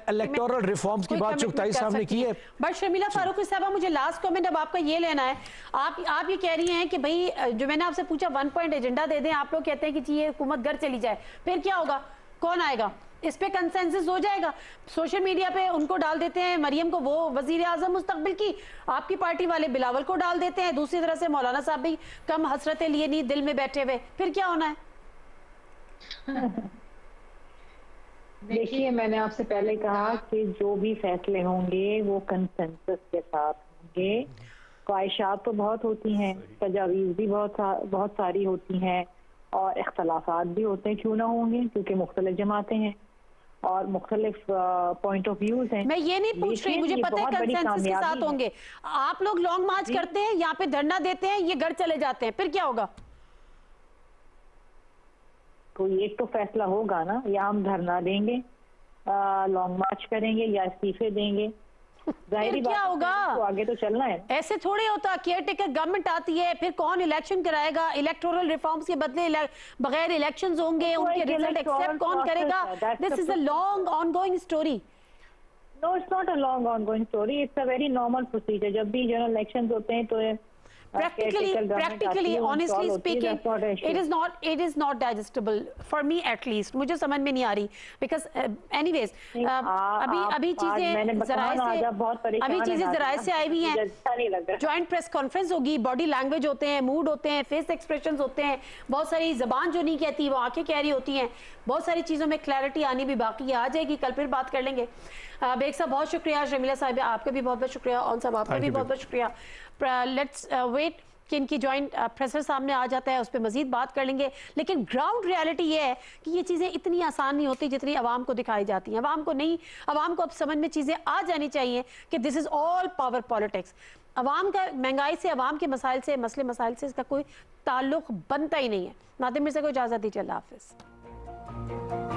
[SPEAKER 2] इलेक्टोरल रिफॉर्म्स की बात 24 साहब ने की है।
[SPEAKER 1] बट शर्मिला फारूकी साहबा, मुझे लास्ट कमेंट अब आपका ये लेना है। आप ये कह रही हैं कि भाई, जो मैंने आपसे पूछा 1 पॉइंट एजेंडा दे दें, आप लोग कहते हैं कि जी ये हुकूमत घर चली जाए, फिर क्या होगा, कौन आएगा? इस पे कंसेंसस हो जाएगा। सोशल मीडिया पे उनको डाल देते हैं, मरियम को, वो वजीर आजम मुस्तकबिल की, आपकी पार्टी वाले बिलावल को डाल देते हैं, दूसरी तरह से मौलाना साहब भी कम हसरतें लिए नहीं दिल में बैठे हुए, फिर क्या होना है?
[SPEAKER 4] देखिए, मैंने आपसे पहले कहा कि जो भी फैसले होंगे वो कंसेंसस के साथ होंगे। ख्वाहिशात तो बहुत होती हैं, तजावीज़ भी बहुत सारी होती हैं, और इख्तलाफात भी होते हैं, क्यों ना होंगे, क्योंकि मुख्तलिफ जमातें हैं और मुख्तलिफ पॉइंट ऑफ व्यूज हैं।
[SPEAKER 1] मैं ये नहीं पूछ रही, मुझे पता है कंसेंसस के साथ होंगे। आप लोग लॉन्ग मार्च करते हैं, यहाँ पे धरना देते हैं, ये घर चले जाते हैं, फिर क्या होगा?
[SPEAKER 4] कोई एक तो फैसला होगा ना, या हम धरना देंगे, लॉन्ग मार्च करेंगे, या इस्तीफे देंगे।
[SPEAKER 1] फिर क्या होगा?
[SPEAKER 4] तो आगे तो चलना है।
[SPEAKER 1] ऐसे थोड़ी होता, केयर टेकर गवर्नमेंट आती है, फिर कौन इलेक्शन कराएगा, इलेक्टोरल रिफॉर्म्स के बदले बगैर इलेक्शंस होंगे, उनके रिजल्ट एक्सेप्ट कौन करेगा? This is a long ongoing story.
[SPEAKER 4] No, it's not a long ongoing story, it's a very normal procedure. जब भी जनरल इलेक्शंस होते हैं तो
[SPEAKER 1] practically honestly speaking, it is not digestible for me at least. मुझे समझ में नहीं आ रही, because anyways अभी चीजें ज़राए से आई हुई हैं। ज्वाइंट प्रेस कॉन्फ्रेंस होगी, बॉडी लैंग्वेज होते हैं, मूड होते हैं, फेस एक्सप्रेशंस होते हैं, बहुत सारी जबान जो नहीं कहती वो आंखें कह रही होती हैं, बहुत सारी चीज़ों में क्लैरिटी आनी भी बाकी है, आ जाएगी, कल फिर बात कर लेंगे। बेग साहब बहुत शुक्रिया, शर्मिला साहब आपका भी बहुत बहुत शुक्रिया, ऑन साहब आपका भी बहुत बहुत शुक्रिया। लेट्स वेट कि इनकी जॉइंट प्रेशर सामने आ जाता है, उस पर मजीद बात कर लेंगे। लेकिन ग्राउंड रियलिटी ये है कि ये चीज़ें इतनी आसान नहीं होती जितनी आवाम को दिखाई जाती हैं। आवाम को नहीं, आवाम को अब समझ में चीज़ें आ जानी चाहिए कि this is all power politics. आवाम का महंगाई से, आवाम के मसाइल से, मसले मसाइल से इसका कोई ताल्लुक बनता ही नहीं है। नादिम मिर्ज़ा को इजाज़त दीजिए, अल्लाह हाफ़िज़।